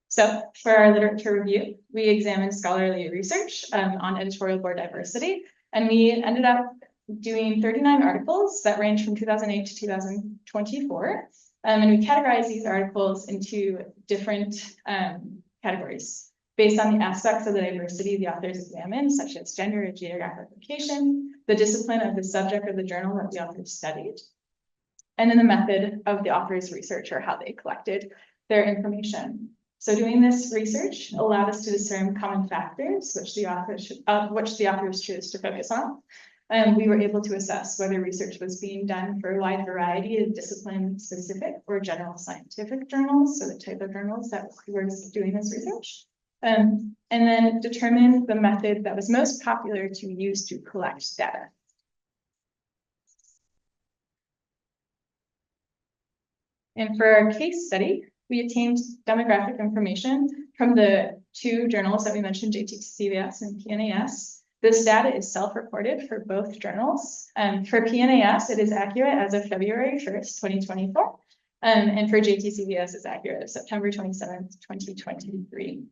So for our literature review, we examined scholarly research on editorial board diversity, and we ended up doing 39 articles that range from 2008 to 2024. And we categorized these articles into different categories based on the aspects of the diversity the authors examined, such as gender and geographic location, the discipline of the subject of the journal that the authors studied, and then the method of the author's research, or how they collected their information. So doing this research allowed us to discern common factors, which the authors chose to focus on. And we were able to assess whether research was being done for a wide variety of discipline-specific or general scientific journals, so the type of journals that were doing this research. And then determine the method that was most popular to use to collect data. And for our case study, we obtained demographic information from the 2 journals that we mentioned, JTCVS and PNAS. This data is self-reported for both journals. For PNAS, it is accurate as of February 1st, 2024. And for JTCVS, it's accurate as September 27th, 2023.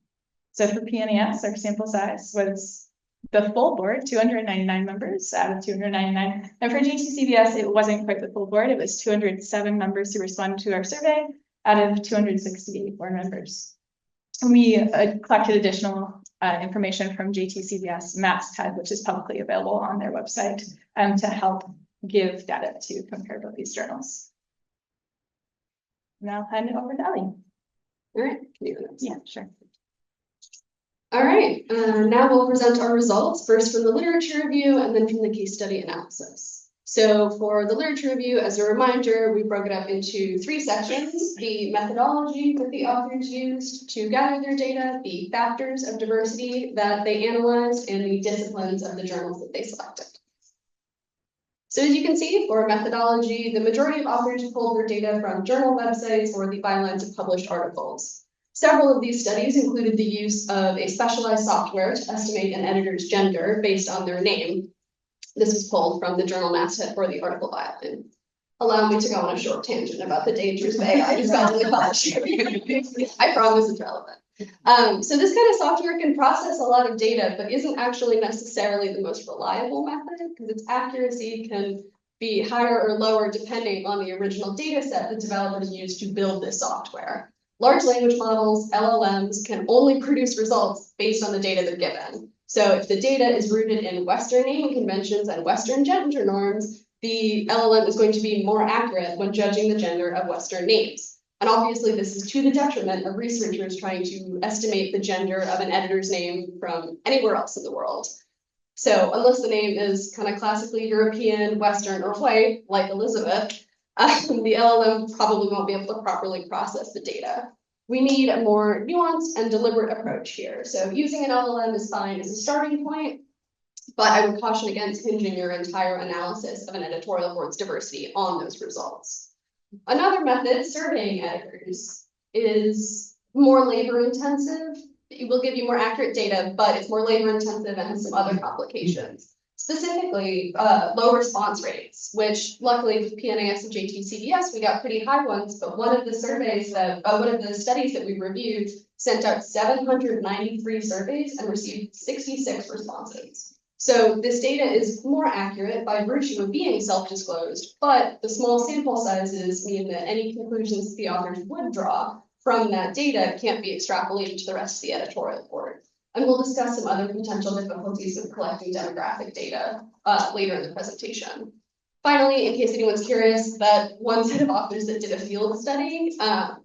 So for PNAS, our sample size was the full board, 299 members out of 299. And for JTCVS, it wasn't quite the full board. It was 207 members who responded to our survey out of 268 board members. We collected additional information from JTCVS Masthead, which is publicly available on their website, to help give data to compare both these journals. Now hand it over to Ellie. All right. Can you do that? Yeah, sure. All right, now we'll present our results, first from the literature review and then from the case study analysis. So for the literature review, as a reminder, we broke it up into 3 sections: the methodology that the authors used to gather their data, the factors of diversity that they analyzed, and the disciplines of the journals that they selected. So as you can see, for methodology, the majority of authors pulled their data from journal websites or the bylines of published articles. Several of these studies included the use of a specialized software to estimate an editor's gender based on their name. This was pulled from the journal masthead for the article byline. Allow me to go on a short tangent about the dangers of AI developed in the published review. I promise it's relevant. So this kind of software can process a lot of data, but isn't actually necessarily the most reliable method because its accuracy can be higher or lower depending on the original data set the developers used to build this software. Large language models, LLMs, can only produce results based on the data they're given. So if the data is rooted in Western naming conventions and Western gender norms, the LLM is going to be more accurate when judging the gender of Western names. And obviously this is to the detriment of researchers trying to estimate the gender of an editor's name from anywhere else in the world. So unless the name is kind of classically European, Western, or white, like Elizabeth, the LLM probably won't be able to properly process the data. We need a more nuanced and deliberate approach here. So using an LLM is fine as a starting point, but I would caution against hinging your entire analysis of an editorial board's diversity on those results. Another method, surveying editors, is more labor intensive. It will give you more accurate data, but it's more labor intensive and has some other complications. Specifically, low response rates, which luckily with PNAS and JTCVS, we got pretty high ones, but one of the studies that we reviewed sent out 793 surveys and received 66 responses. So this data is more accurate by virtue of being self-disclosed, but the small sample sizes mean that any conclusions the authors would draw from that data can't be extrapolated to the rest of the editorial board. And we'll discuss some other potential difficulties of collecting demographic data later in the presentation. Finally, in case anyone's curious, that one set of authors that did a field study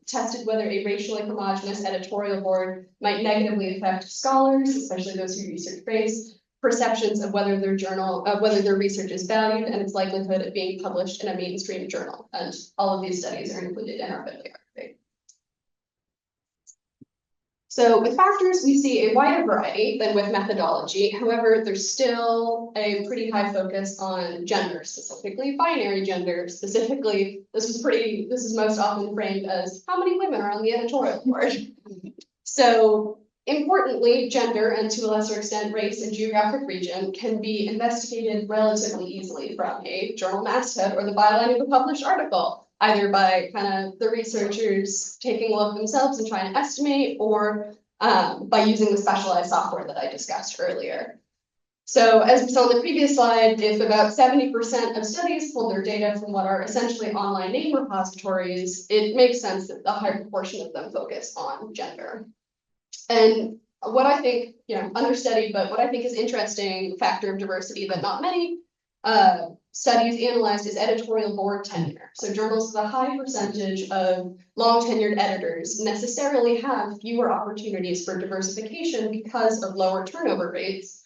tested whether a racially homogeneous editorial board might negatively affect scholars, especially those who research race, perceptions of whether their journal, whether their research is valued and its likelihood of being published in a mainstream journal. And all of these studies are included in our bibliography. So with factors, we see a wider variety than with methodology. However, there's still a pretty high focus on gender, specifically binary gender. Specifically, this is most often framed as how many women are on the editorial board. So importantly, gender and to a lesser extent, race and geographic region can be investigated relatively easily from a journal masthead or the byline of a published article, either by kind of the researchers taking a look themselves and trying to estimate, or by using the specialized software that I discussed earlier. So as we saw in the previous slide, if about 70% of studies pull their data from what are essentially online name repositories, it makes sense that the higher proportion of them focus on gender. And what I think, understudied, but what I think is interesting factor of diversity that not many studies analyzed is editorial board tenure. So journals with a high percentage of long tenured editors necessarily have fewer opportunities for diversification because of lower turnover rates.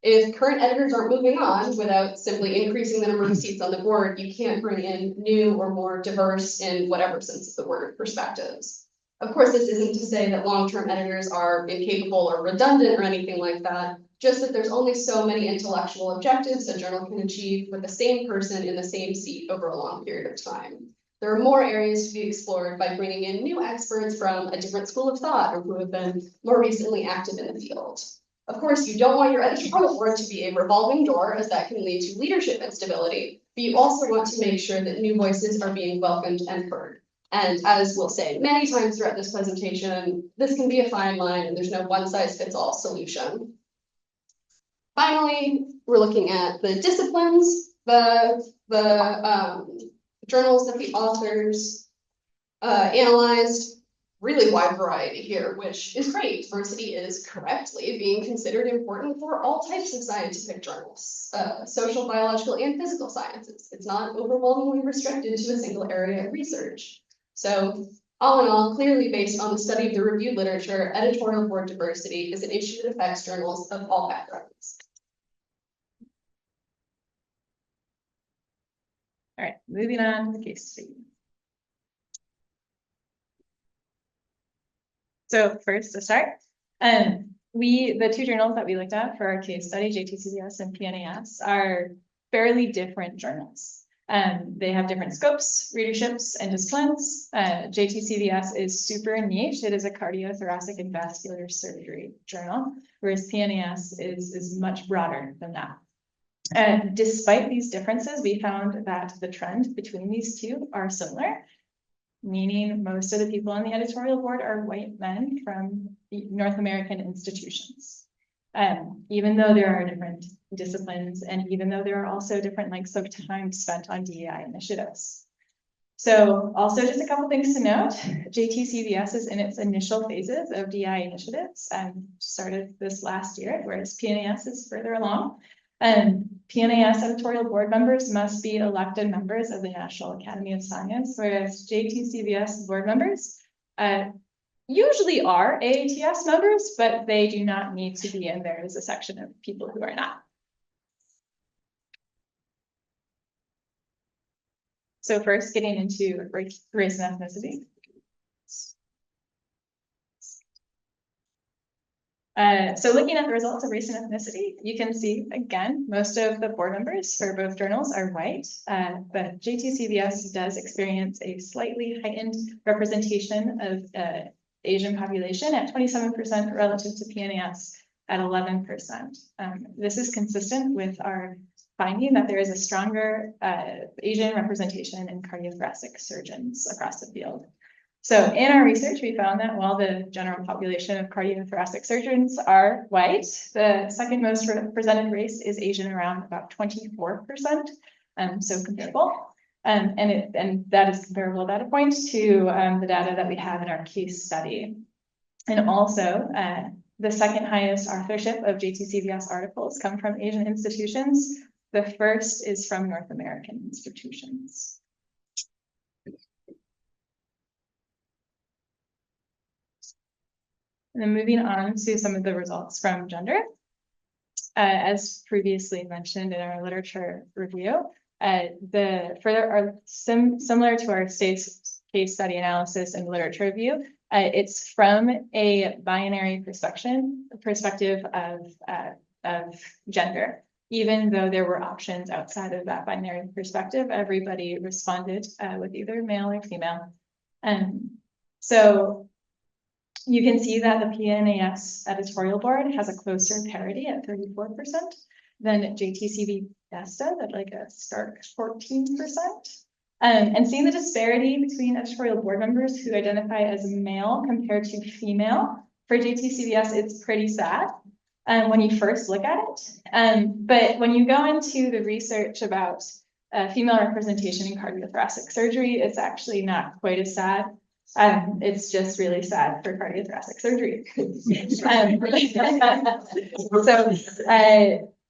If current editors aren't moving on without simply increasing the number of seats on the board, you can't bring in new or more diverse, in whatever sense of the word, perspectives. Of course, this isn't to say that long-term editors are incapable or redundant or anything like that, just that there's only so many intellectual objectives a journal can achieve with the same person in the same seat over a long period of time. There are more areas to be explored by bringing in new experts from a different school of thought or who have been more recently active in the field. Of course, you don't want your editorial board to be a revolving door, as that can lead to leadership instability, but you also want to make sure that new voices are being welcomed and heard. And as we'll say many times throughout this presentation, this can be a fine line and there's no one-size-fits-all solution. Finally, we're looking at the disciplines, the journals that the authors analyzed. Really wide variety here, which is great. Diversity is correctly being considered important for all types of scientific journals, social, biological, and physical sciences. It's not overwhelmingly restricted to a single area of research. So all in all, clearly based on the study of the reviewed literature, editorial board diversity is an issue that affects journals of all backgrounds. All right, moving on to the case study. So first to start, the two journals that we looked at for our case study, JTCVS and PNAS, are fairly different journals. They have different scopes, readerships, and disciplines. JTCVS is super niche. It is a cardiothoracic and vascular surgery journal, whereas PNAS is much broader than that. Despite these differences, we found that the trend between these two are similar, meaning most of the people on the editorial board are white men from North American institutions. Even though there are different disciplines and even though there are also different lengths of time spent on DEI initiatives. So also just a couple things to note, JTCVS is in its initial phases of DEI initiatives and started this last year, whereas PNAS is further along. PNAS editorial board members must be elected members of the National Academy of Science, whereas JTCVS board members usually are AATS members, but they do not need to be in. There is a section of people who are not. So first, getting into race and ethnicity. So looking at the results of race and ethnicity, you can see, again, most of the board members for both journals are white, but JTCVS does experience a slightly heightened representation of Asian population at 27% relative to PNAS at 11%. This is consistent with our finding that there is a stronger Asian representation in cardiothoracic surgeons across the field. So in our research, we found that while the general population of cardiothoracic surgeons are white, the second most represented race is Asian, around about 24%, so comparable. And that is comparable data point to the data that we have in our case study. And also, the second highest authorship of JTCVS articles come from Asian institutions. The first is from North American institutions. And then moving on to some of the results from gender. As previously mentioned in our literature review, similar to our case study analysis and literature review, it's from a binary perspective of gender. Even though there were options outside of that binary perspective, everybody responded with either male or female. So you can see that the PNAS editorial board has a closer parity at 34% than JTCVS does at like a stark 14%. And seeing the disparity between editorial board members who identify as male compared to female for JTCVS, it's pretty sad when you first look at it. But when you go into the research about female representation in cardiothoracic surgery, it's actually not quite as sad. It's just really sad for cardiothoracic surgery. So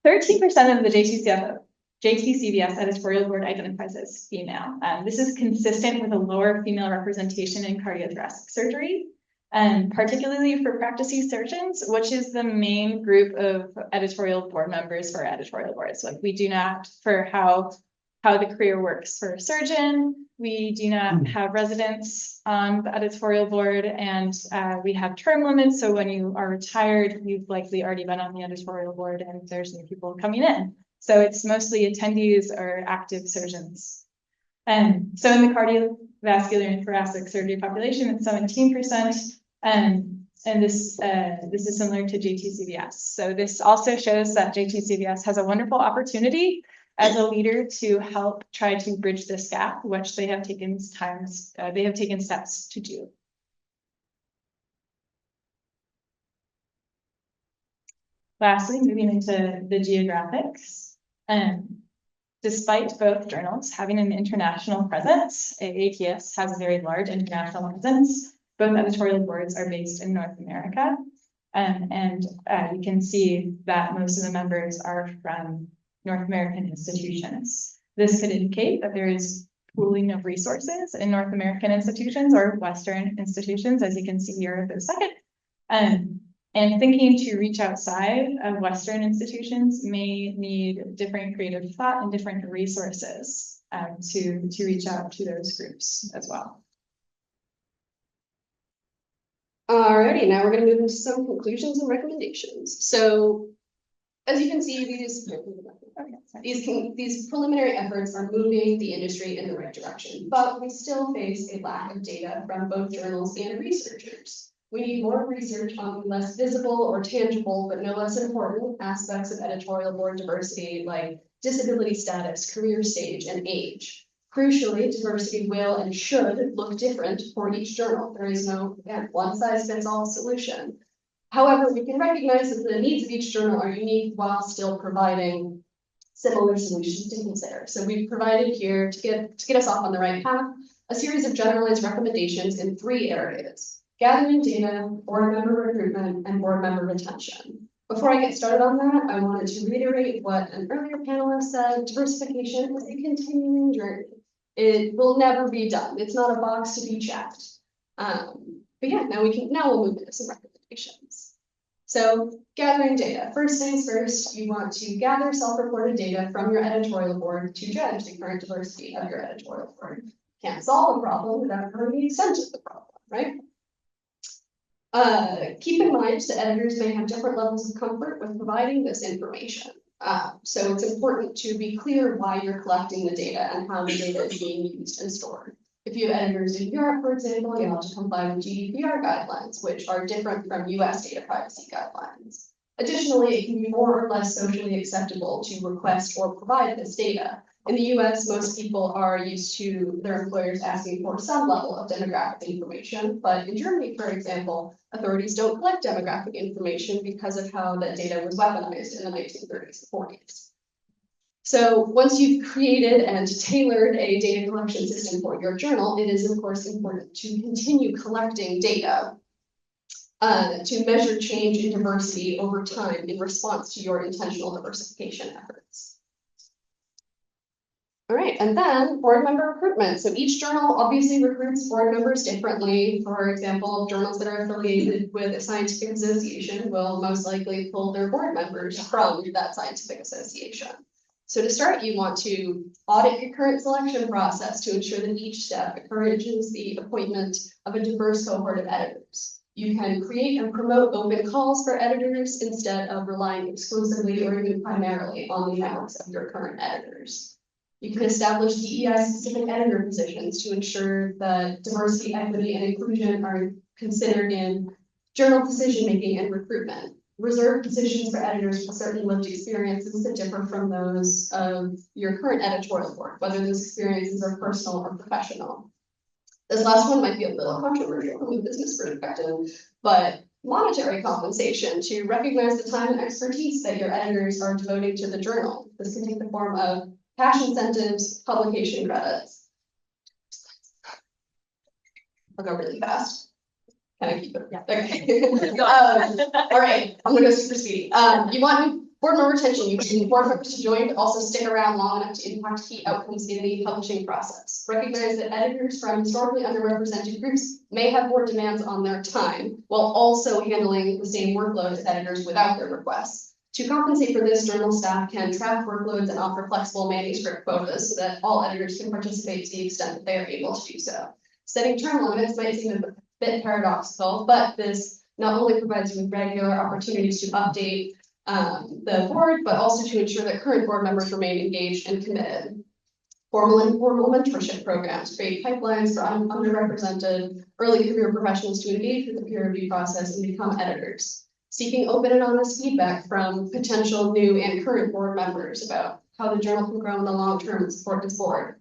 13% of the JTCVS editorial board identifies as female. This is consistent with a lower female representation in cardiothoracic surgery, and particularly for practicing surgeons, which is the main group of editorial board members for editorial boards. Like we do not, for how the career works for a surgeon, we do not have residents on the editorial board, and we have term limits. So when you are retired, you've likely already been on the editorial board and there's new people coming in. So it's mostly attendees or active surgeons. So in the cardiovascular and thoracic surgery population, it's 17%. And this is similar to JTCVS. So this also shows that JTCVS has a wonderful opportunity as a leader to help try to bridge this gap, which they have taken steps to do. Lastly, moving into the geographics. Despite both journals having an international presence, AATS has a very large international presence. Both editorial boards are based in North America. And you can see that most of the members are from North American institutions. This could indicate that there is pooling of resources in North American institutions or Western institutions, as you can see here in a second. And thinking to reach outside of Western institutions may need different creative thought and different resources to reach out to those groups as well. Alrighty, now we're going to move into some conclusions and recommendations. So, as you can see, these preliminary efforts are moving the industry in the right direction, but we still face a lack of data from both journals and researchers. We need more research on less visible or tangible, but no less important aspects of editorial board diversity, like disability status, career stage, and age. Crucially, diversity will and should look different for each journal. There is no, again, one-size-fits-all solution. However, we can recognize that the needs of each journal are unique while still providing similar solutions to consider. So we've provided here, to get us off on the right path, a series of generalized recommendations in 3 areas: gathering data, board member recruitment, and board member retention. Before I get started on that, I wanted to reiterate what an earlier panelist said: diversification is a continuing journey. It will never be done. It's not a box to be checked. But yeah, now we'll move into some recommendations. So gathering data. First things first, you want to gather self-reported data from your editorial board to judge the current diversity of your editorial board. Can't solve a problem without knowing the extent of the problem, right? Keep in mind that editors may have different levels of comfort with providing this information. So it's important to be clear why you're collecting the data and how the data is being used and stored. If you have editors in Europe, for example, you'll have to comply with GDPR guidelines, which are different from US data privacy guidelines. Additionally, it can be more or less socially acceptable to request or provide this data. In the US, most people are used to their employers asking for some level of demographic information, but in Germany, for example, authorities don't collect demographic information because of how that data was weaponized in the 1930s and 40s. So once you've created and tailored a data collection system for your journal, it is of course important to continue collecting data to measure change in diversity over time in response to your intentional diversification efforts. All right, and then board member recruitment. So each journal obviously recruits board members differently. For example, journals that are affiliated with a scientific association will most likely pull their board members from that scientific association. So to start, you want to audit your current selection process to ensure that each step encourages the appointment of a diverse cohort of editors. You can create and promote open calls for editors instead of relying exclusively or even primarily on the networks of your current editors. You can establish DEI-specific editor positions to ensure that diversity, equity, and inclusion are considered in journal decision-making and recruitment. Reserve positions for editors with certain lived experiences that differ from those of your current editorial board, whether those experiences are personal or professional. This last one might be a little controversial from a business perspective, but monetary compensation to recognize the time and expertise that your editors are devoting to the journal. This can take the form of cash incentives, publication credits. I'll go really fast. Can I keep it? Yeah. Okay. All right, I'm gonna go super speedy. You want board member retention. You want board members to join, but also stick around long enough to impact key outcomes in the publishing process. Recognize that editors from historically underrepresented groups may have more demands on their time, while also handling the same workload as editors without their requests. To compensate for this, journal staff can track workloads and offer flexible manuscript quotas so that all editors can participate to the extent that they are able to do so. Setting term limits might seem a bit paradoxical, but this not only provides you with regular opportunities to update the board, but also to ensure that current board members remain engaged and committed. formal and informal mentorship programs, create pipelines for underrepresented early career professionals to engage with the peer review process and become editors. Seeking open and honest feedback from potential new and current board members about how the journal can grow in the long term and support its board.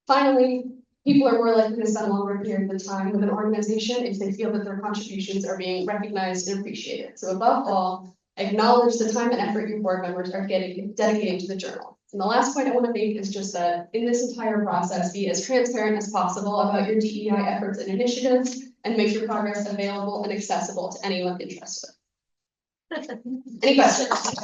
Finally, people are more likely to spend a longer period of time with an organization if they feel that their contributions are being recognized and appreciated. So above all, acknowledge the time and effort your board members are dedicating to the journal. And the last point I want to make is just that in this entire process, be as transparent as possible about your DEI efforts and initiatives, and make your progress available and accessible to anyone interested. Any questions?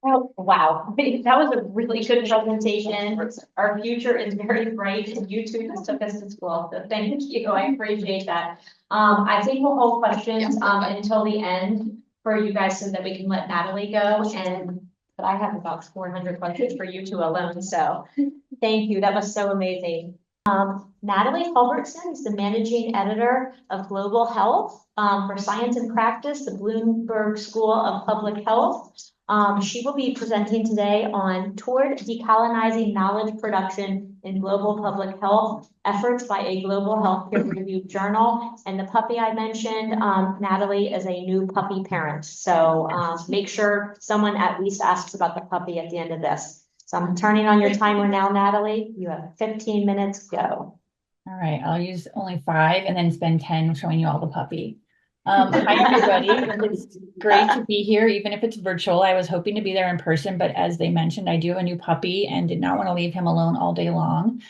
Oh, wow, that was a really good presentation. Our future is very bright and you two just took us to school, so thank you, I appreciate that. I think we'll hold questions until the end for you guys so that we can let Natalie go, but I have about 400 questions for you two alone, so thank you, that was so amazing. Natalie Culbertson is the managing editor of Global Health for Science and Practice, the Bloomberg School of Public Health. She will be presenting today on Toward Decolonizing Knowledge Production in Global Public Health, Efforts by a Global Health Peer-Reviewed Journal. And the puppy I mentioned, Natalie is a new puppy parent. So make sure someone at least asks about the puppy at the end of this. So I'm turning on your timer now, Natalie. You have 15 minutes, go. All right, I'll use only 5 and then spend 10 showing you all the puppy. Hi, everybody. It's great to be here, even if it's virtual. I was hoping to be there in person, but as they mentioned, I do have a new puppy and did not want to leave him alone all day long.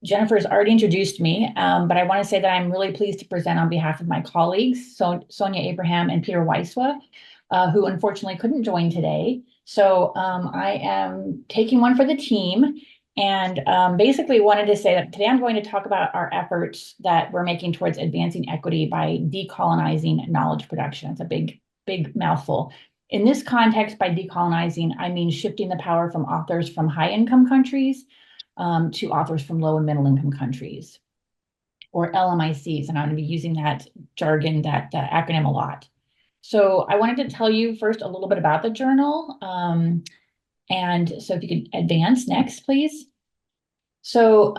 Jennifer's already introduced me, but I want to say that I'm really pleased to present on behalf of my colleagues, Sonia Abraham and Peter Weiswa, who unfortunately couldn't join today. So I am taking one for the team. And basically wanted to say that today I'm going to talk about our efforts that we're making towards advancing equity by decolonizing knowledge production. It's a big, big mouthful. In this context, by decolonizing, I mean shifting the power from authors from high-income countries to authors from low and middle-income countries, or LMICs. And I'm going to be using that jargon, that acronym a lot. So I wanted to tell you first a little bit about the journal. And so if you could advance next, please. So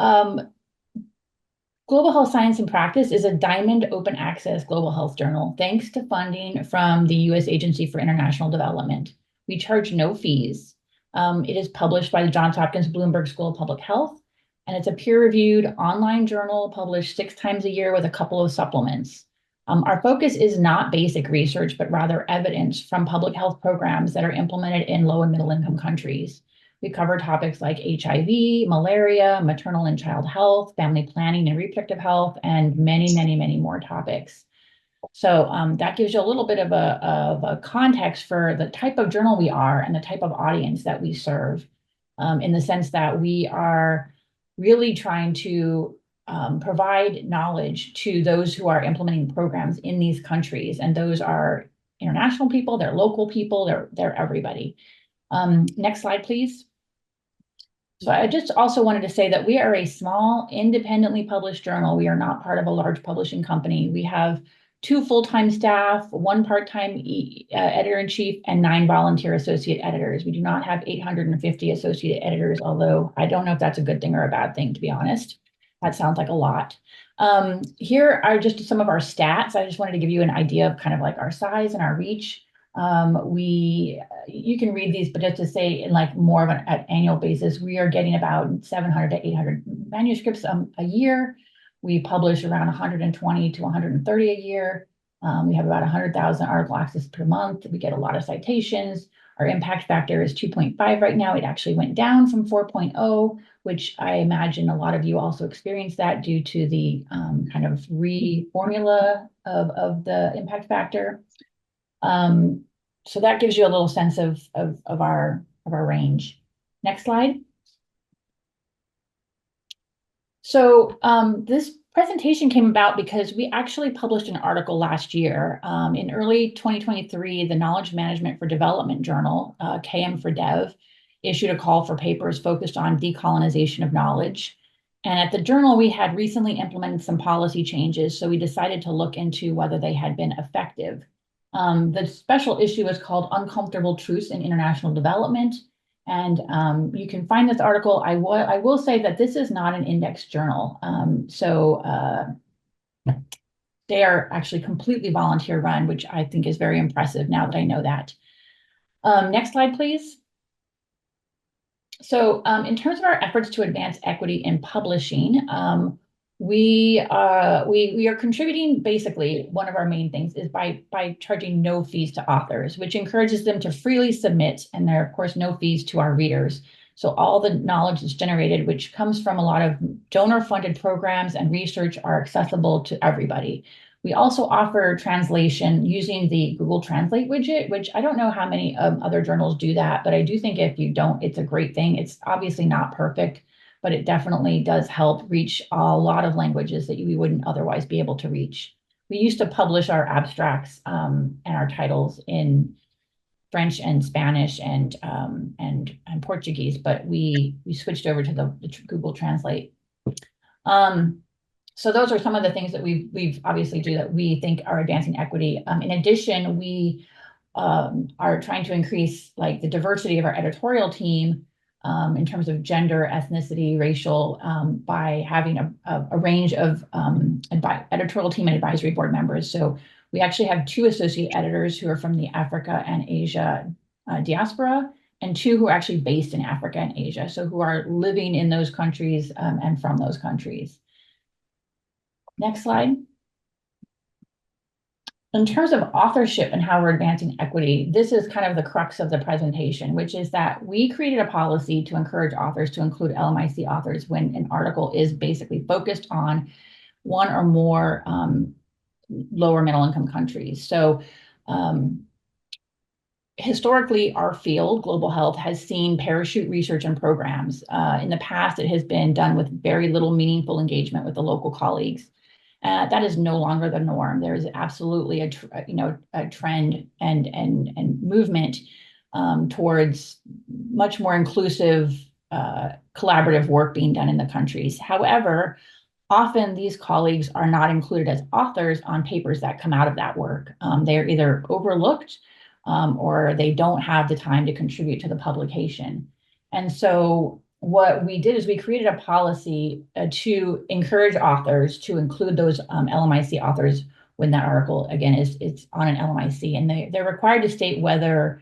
Global Health Science and Practice is a diamond open access global health journal, thanks to funding from the U.S. Agency for International Development. We charge no fees. It is published by the Johns Hopkins Bloomberg School of Public Health, and it's a peer-reviewed online journal published 6 times a year with a couple of supplements. Our focus is not basic research, but rather evidence from public health programs that are implemented in low and middle income countries. We cover topics like HIV, malaria, maternal and child health, family planning and reproductive health, and many, many, many more topics. So that gives you a little bit of a context for the type of journal we are and the type of audience that we serve, in the sense that we are really trying to provide knowledge to those who are implementing programs in these countries. And those are international people, they're local people, they're everybody. Next slide, please. So I just also wanted to say that we are a small, independently published journal. We are not part of a large publishing company. We have 2 full-time staff, 1 part-time editor-in-chief, and 9 volunteer associate editors. We do not have 850 associate editors, although I don't know if that's a good thing or a bad thing, to be honest. That sounds like a lot. Here are just some of our stats. I just wanted to give you an idea of kind of like our size and our reach. You can read these, but just to say in like more of an annual basis, we are getting about 700 to 800 manuscripts a year. We publish around 120 to 130 a year. We have about 100,000 article access per month. We get a lot of citations. Our impact factor is 2.5 right now. It actually went down from 4.0, which I imagine a lot of you also experienced that due to the kind of reformula of the impact factor. So that gives you a little sense of our range. Next slide. So this presentation came about because we actually published an article last year. In early 2023, the Knowledge Management for Development Journal, KM for Dev, issued a call for papers focused on decolonization of knowledge. And at the journal, we had recently implemented some policy changes, so we decided to look into whether they had been effective. The special issue is called Uncomfortable Truths in International Development. And you can find this article. I will say that this is not an index journal. They are actually completely volunteer run, which I think is very impressive now that I know that. Next slide, please. So in terms of our efforts to advance equity in publishing, we are contributing. Basically, one of our main things is by charging no fees to authors, which encourages them to freely submit, and there are of course no fees to our readers. So all the knowledge that's generated, which comes from a lot of donor-funded programs and research, are accessible to everybody. We also offer translation using the Google Translate widget, which I don't know how many other journals do that, but I do think if you don't, it's a great thing. It's obviously not perfect, but it definitely does help reach a lot of languages that we wouldn't otherwise be able to reach. We used to publish our abstracts and our titles in French and Spanish and Portuguese, but we switched over to the Google Translate. So those are some of the things that we've obviously do that we think are advancing equity. In addition, we are trying to increase like the diversity of our editorial team in terms of gender, ethnicity, racial, by having a range of editorial team and advisory board members. So we actually have 2 associate editors who are from the Africa and Asia diaspora, and 2 who are actually based in Africa and Asia, so who are living in those countries and from those countries. Next slide. In terms of authorship and how we're advancing equity, this is kind of the crux of the presentation, which is that we created a policy to encourage authors to include LMIC authors when an article is basically focused on one or more lower middle income countries. So historically, our field, global health, has seen parachute research and programs. In the past, it has been done with very little meaningful engagement with the local colleagues. That is no longer the norm. There is absolutely a trend and movement towards much more inclusive, collaborative work being done in the countries. However, often these colleagues are not included as authors on papers that come out of that work. They are either overlooked or they don't have the time to contribute to the publication. And so what we did is we created a policy to encourage authors to include those LMIC authors when that article, again, is on an LMIC. And they're required to state whether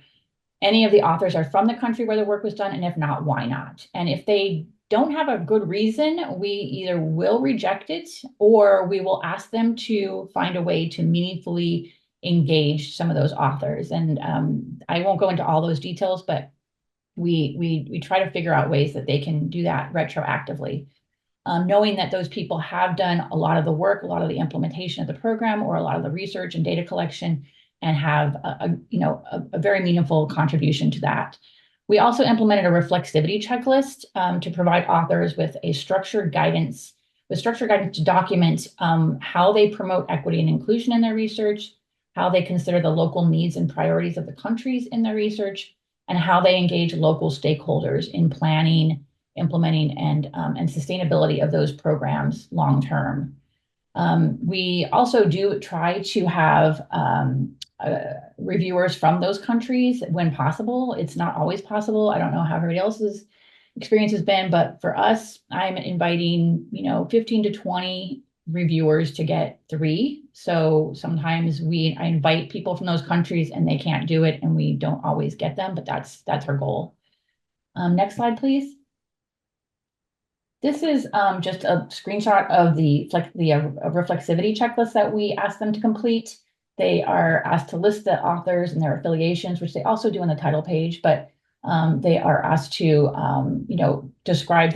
any of the authors are from the country where the work was done, and if not, why not? And if they don't have a good reason, we either will reject it or we will ask them to find a way to meaningfully engage some of those authors. And I won't go into all those details, but we try to figure out ways that they can do that retroactively, knowing that those people have done a lot of the work, a lot of the implementation of the program, or a lot of the research and data collection, and have a very meaningful contribution to that. We also implemented a reflexivity checklist to provide authors with structured guidance to document how they promote equity and inclusion in their research, how they consider the local needs and priorities of the countries in their research, and how they engage local stakeholders in planning, implementing, and sustainability of those programs long term. We also do try to have reviewers from those countries when possible. It's not always possible. I don't know how everybody else's experience has been, but for us, I'm inviting 15 to 20 reviewers to get 3. So sometimes I invite people from those countries and they can't do it and we don't always get them, but that's our goal. Next slide, please. This is just a screenshot of the reflexivity checklist that we asked them to complete. They are asked to list the authors and their affiliations, which they also do on the title page, but they are asked to describe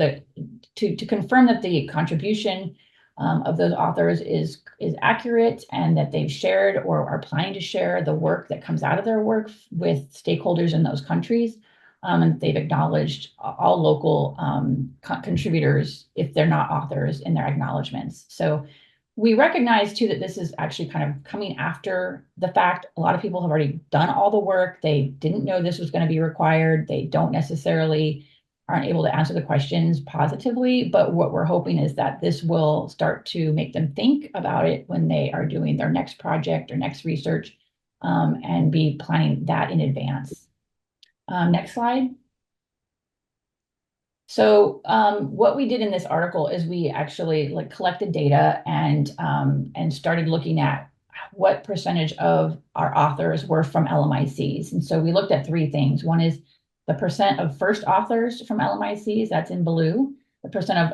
to confirm that the contribution of those authors is accurate and that they've shared or are planning to share the work that comes out of their work with stakeholders in those countries. And they've acknowledged all local contributors if they're not authors in their acknowledgements. So we recognize too that this is actually kind of coming after the fact. A lot of people have already done all the work. They didn't know this was going to be required. They don't necessarily aren't able to answer the questions positively, but what we're hoping is that this will start to make them think about it when they are doing their next project or next research, and be planning that in advance. Next slide. So what we did in this article is we actually collected data and started looking at what percentage of our authors were from LMICs. And so we looked at three things. One is the percent of first authors from LMICs, that's in blue. The percent of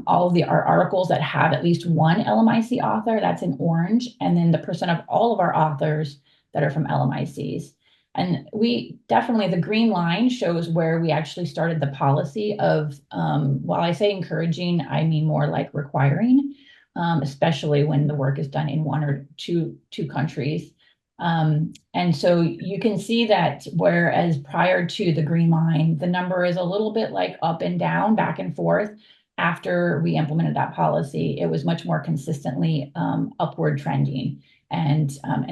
all of our articles that have at least one LMIC author, that's in orange. And then the percent of all of our authors that are from LMICs. And we definitely, the green line shows where we actually started the policy of, while I say encouraging, I mean more like requiring, especially when the work is done in one or two countries. And so you can see that whereas prior to the green line, the number is a little bit like up and down, back and forth. After we implemented that policy, it was much more consistently upward trending and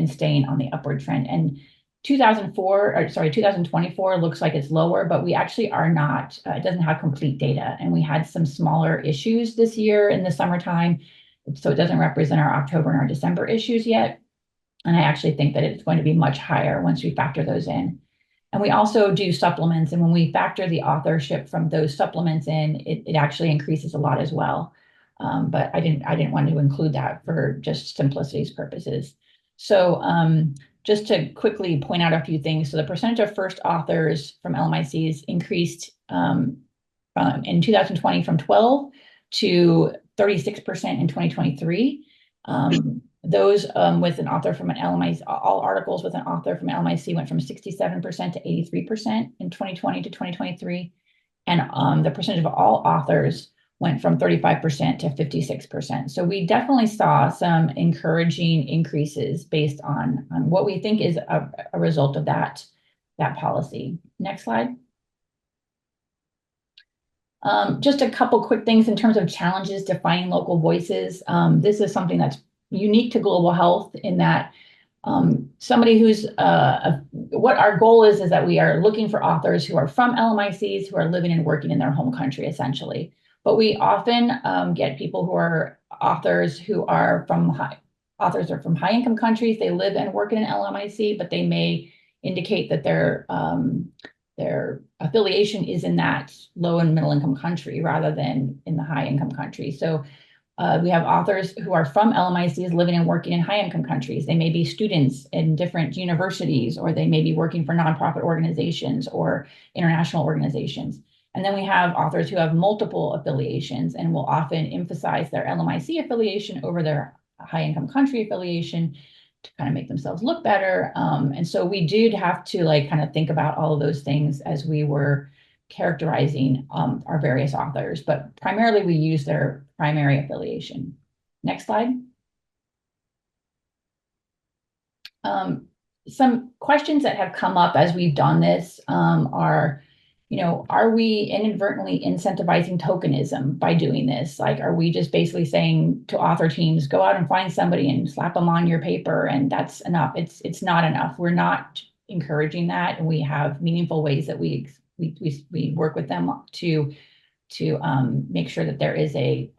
staying on the upward trend. And 2024 looks like it's lower, but we actually are not, it doesn't have complete data. And we had some smaller issues this year in the summertime. So it doesn't represent our October and our December issues yet. And I actually think that it's going to be much higher once we factor those in. And we also do supplements. And when we factor the authorship from those supplements in, it actually increases a lot as well. But I didn't want to include that for just simplicity's purposes. So just to quickly point out a few things. So the percentage of first authors from LMICs increased in 2020 from 12 to 36% in 2023. Those with an author from an LMIC, all articles with an author from LMIC went from 67% to 83% in 2020 to 2023. And the percentage of all authors went from 35% to 56%. So we definitely saw some encouraging increases based on what we think is a result of that policy. Next slide. Just a couple quick things in terms of challenges defining local voices. This is something that's unique to global health in that somebody who's, what our goal is that we are looking for authors who are from LMICs who are living and working in their home country, essentially. But we often get people who are authors who are from high income countries. They live and work in an LMIC, but they may indicate that their affiliation is in that low and middle income country rather than in the high income country. So we have authors who are from LMICs living and working in high income countries. They may be students in different universities, or they may be working for nonprofit organizations or international organizations. And then we have authors who have multiple affiliations and will often emphasize their LMIC affiliation over their high income country affiliation to kind of make themselves look better. And so we did have to kind of think about all of those things as we were characterizing our various authors, but primarily we use their primary affiliation. Next slide. Some questions that have come up as we've done this are, are we inadvertently incentivizing tokenism by doing this? Are we just basically saying to author teams, go out and find somebody and slap them on your paper and that's enough? It's not enough. We're not encouraging that. And we have meaningful ways that we work with them to make sure that there is a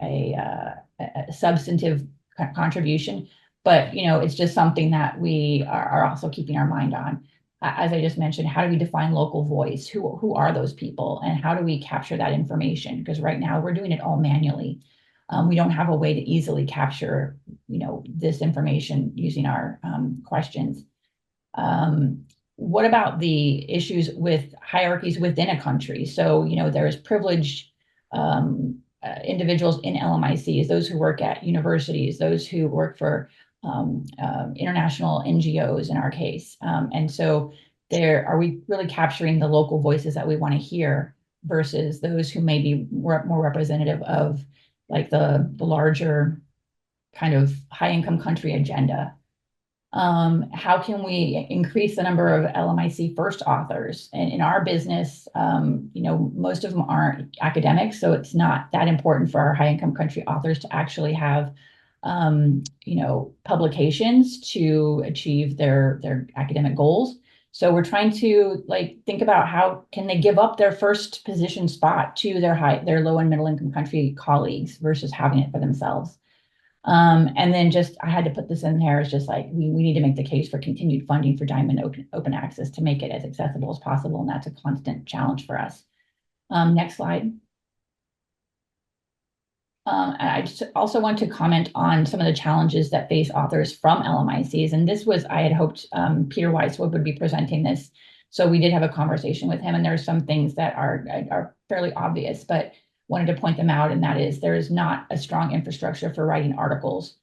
substantive contribution. But, it's just something that we are also keeping our mind on. As I just mentioned, how do we define local voice? Who are those people? And how do we capture that information? Because right now we're doing it all manually. We don't have a way to easily capture, this information using our questions. What about the issues with hierarchies within a country? So, there's privileged individuals in LMICs, those who work at universities, those who work for international NGOs in our case. And so are we really capturing the local voices that we want to hear versus those who may be more representative of the larger kind of high income country agenda? How can we increase the number of LMIC first authors? And in our business, most of them aren't academics, so it's not that important for our high income country authors to actually have publications to achieve their academic goals. So we're trying to think about how can they give up their first position spot to their low and middle income country colleagues versus having it for themselves. And then just, I had to put this in there, it's just like, we need to make the case for continued funding for Diamond open access to make it as accessible as possible. And that's a constant challenge for us. Next slide. And I just also want to comment on some of the challenges that face authors from LMICs. And this was, I had hoped Peter Weiswood would be presenting this. So we did have a conversation with him, and there's some things that are fairly obvious, but wanted to point them out. And that is, there is not a strong infrastructure for writing articles.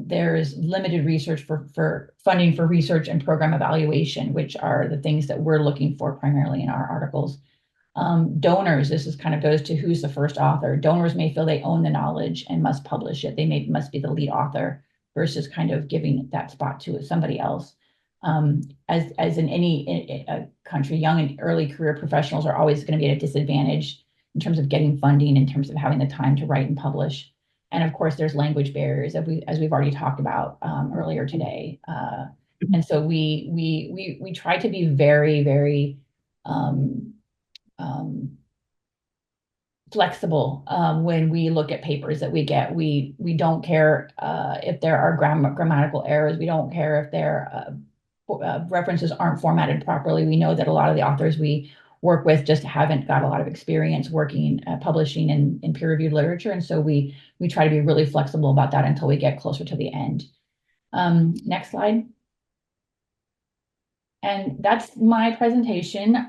There's limited research for funding for research and program evaluation, which are the things that we're looking for primarily in our articles. Donors, this is kind of goes to who's the first author. Donors may feel they own the knowledge and must publish it. They must be the lead author versus kind of giving that spot to somebody else. As in any country, young and early career professionals are always going to be at a disadvantage in terms of getting funding, in terms of having the time to write and publish. And of course, there's language barriers as we've already talked about earlier today. And so we try to be very, very flexible when we look at papers that we get. We don't care if there are grammatical errors. We don't care if their references aren't formatted properly. We know that a lot of the authors we work with just haven't got a lot of experience working, publishing in peer-reviewed literature. And so we try to be really flexible about that until we get closer to the end. Next slide. And that's my presentation.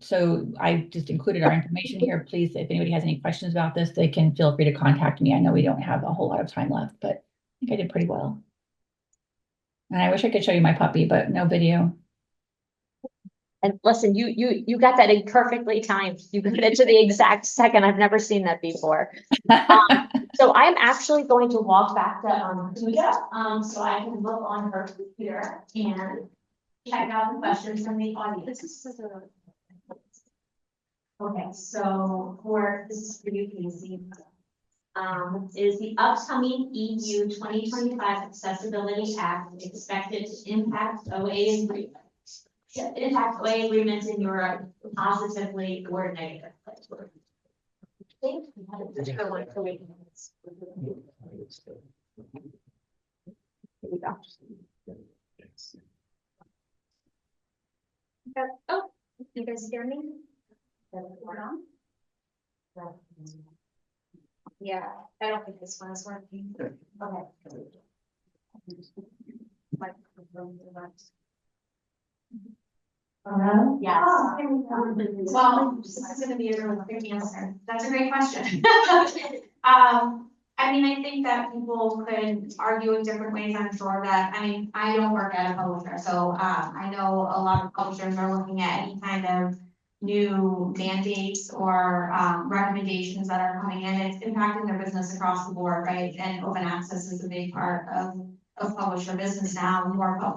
So I just included our information here. Please, if anybody has any questions about this, they can feel free to contact me. I know we don't have a whole lot of time left, but I think I did pretty well. And I wish I could show you my puppy, but no video. And listen, you got that in perfectly timed. You got it to the exact second. I've never seen that before. So I'm actually going to walk back to Tuja, so I can look on her computer and check out the questions from the audience. Okay, so this is for you, Casey. Is the upcoming EU 2025 Accessibility Act expected to impact OA agreements in Europe positively or negatively? Oh, you guys hear me? Yeah, I don't think this one is working. Okay. Yes. Well, this is gonna be a really quick answer. That's a great question. I mean, I think that people could argue in different ways. I'm sure that, I mean, I don't work at a publisher, so I know a lot of publishers are looking at any kind of new mandates or recommendations that are coming in. It's impacting their business across the board, right? And open access is a big part of publisher business now.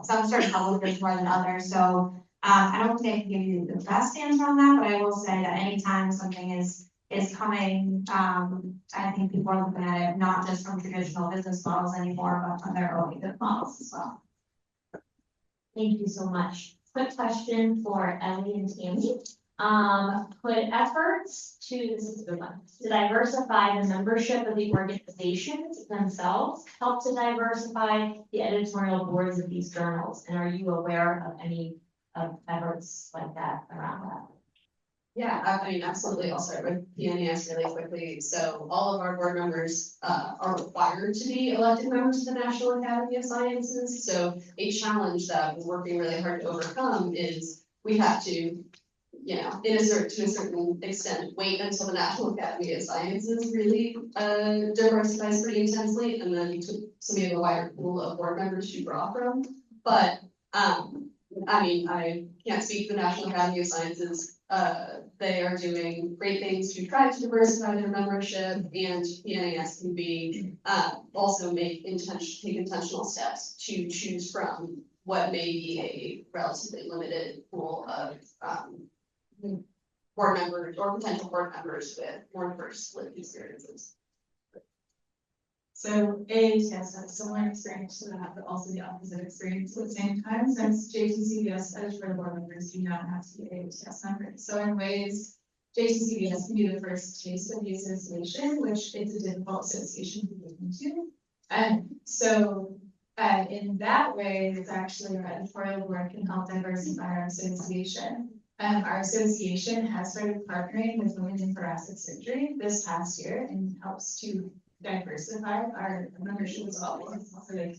Some certain publishers more than others. So I don't think I can give you the best answer on that, but I will say that anytime something is coming, I think people are looking at it not just from traditional business models anymore, but from their own good models as well. Thank you so much. Quick question for Ellie and Tammy. Could efforts this is a good one, to diversify the membership of the organizations themselves help to diversify the editorial boards of these journals? And are you aware of any efforts like that around that? Yeah, I mean, absolutely. I'll start with PNAS really quickly. So all of our board members are required to be elected members of the National Academy of Sciences. So a challenge that we're working really hard to overcome is we have to, you know, to a certain extent, wait until the National Academy of Sciences really diversifies pretty intensely, and then so we have a wider pool of board members to draw from. But I mean, I can't speak for the National Academy of Sciences. They are doing great things to try to diversify their membership, and PNAS can be also take intentional steps to choose from what may be a relatively limited pool of board members or potential board members with more diverse lived experiences. So AHS has a similar experience to that, but also the opposite experience at the same time, since JTCBS editorial board members do not have to be AHS members. So in ways, JTCBS can be the first taste of the association, which it's a difficult association to get into. And so, in that way, it's actually our editorial work can help diversify our association. Our association has started partnering with Women in Thoracic Surgery this past year and helps to diversify our membership as well. It's also like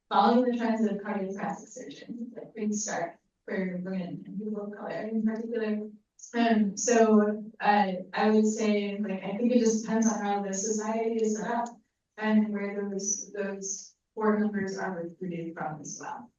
following the trends of cardiothoracic surgeons, like big start for women and people of color in particular. So I would say, like, I think it just depends on how the society is set up and where those board members are recruited from as well.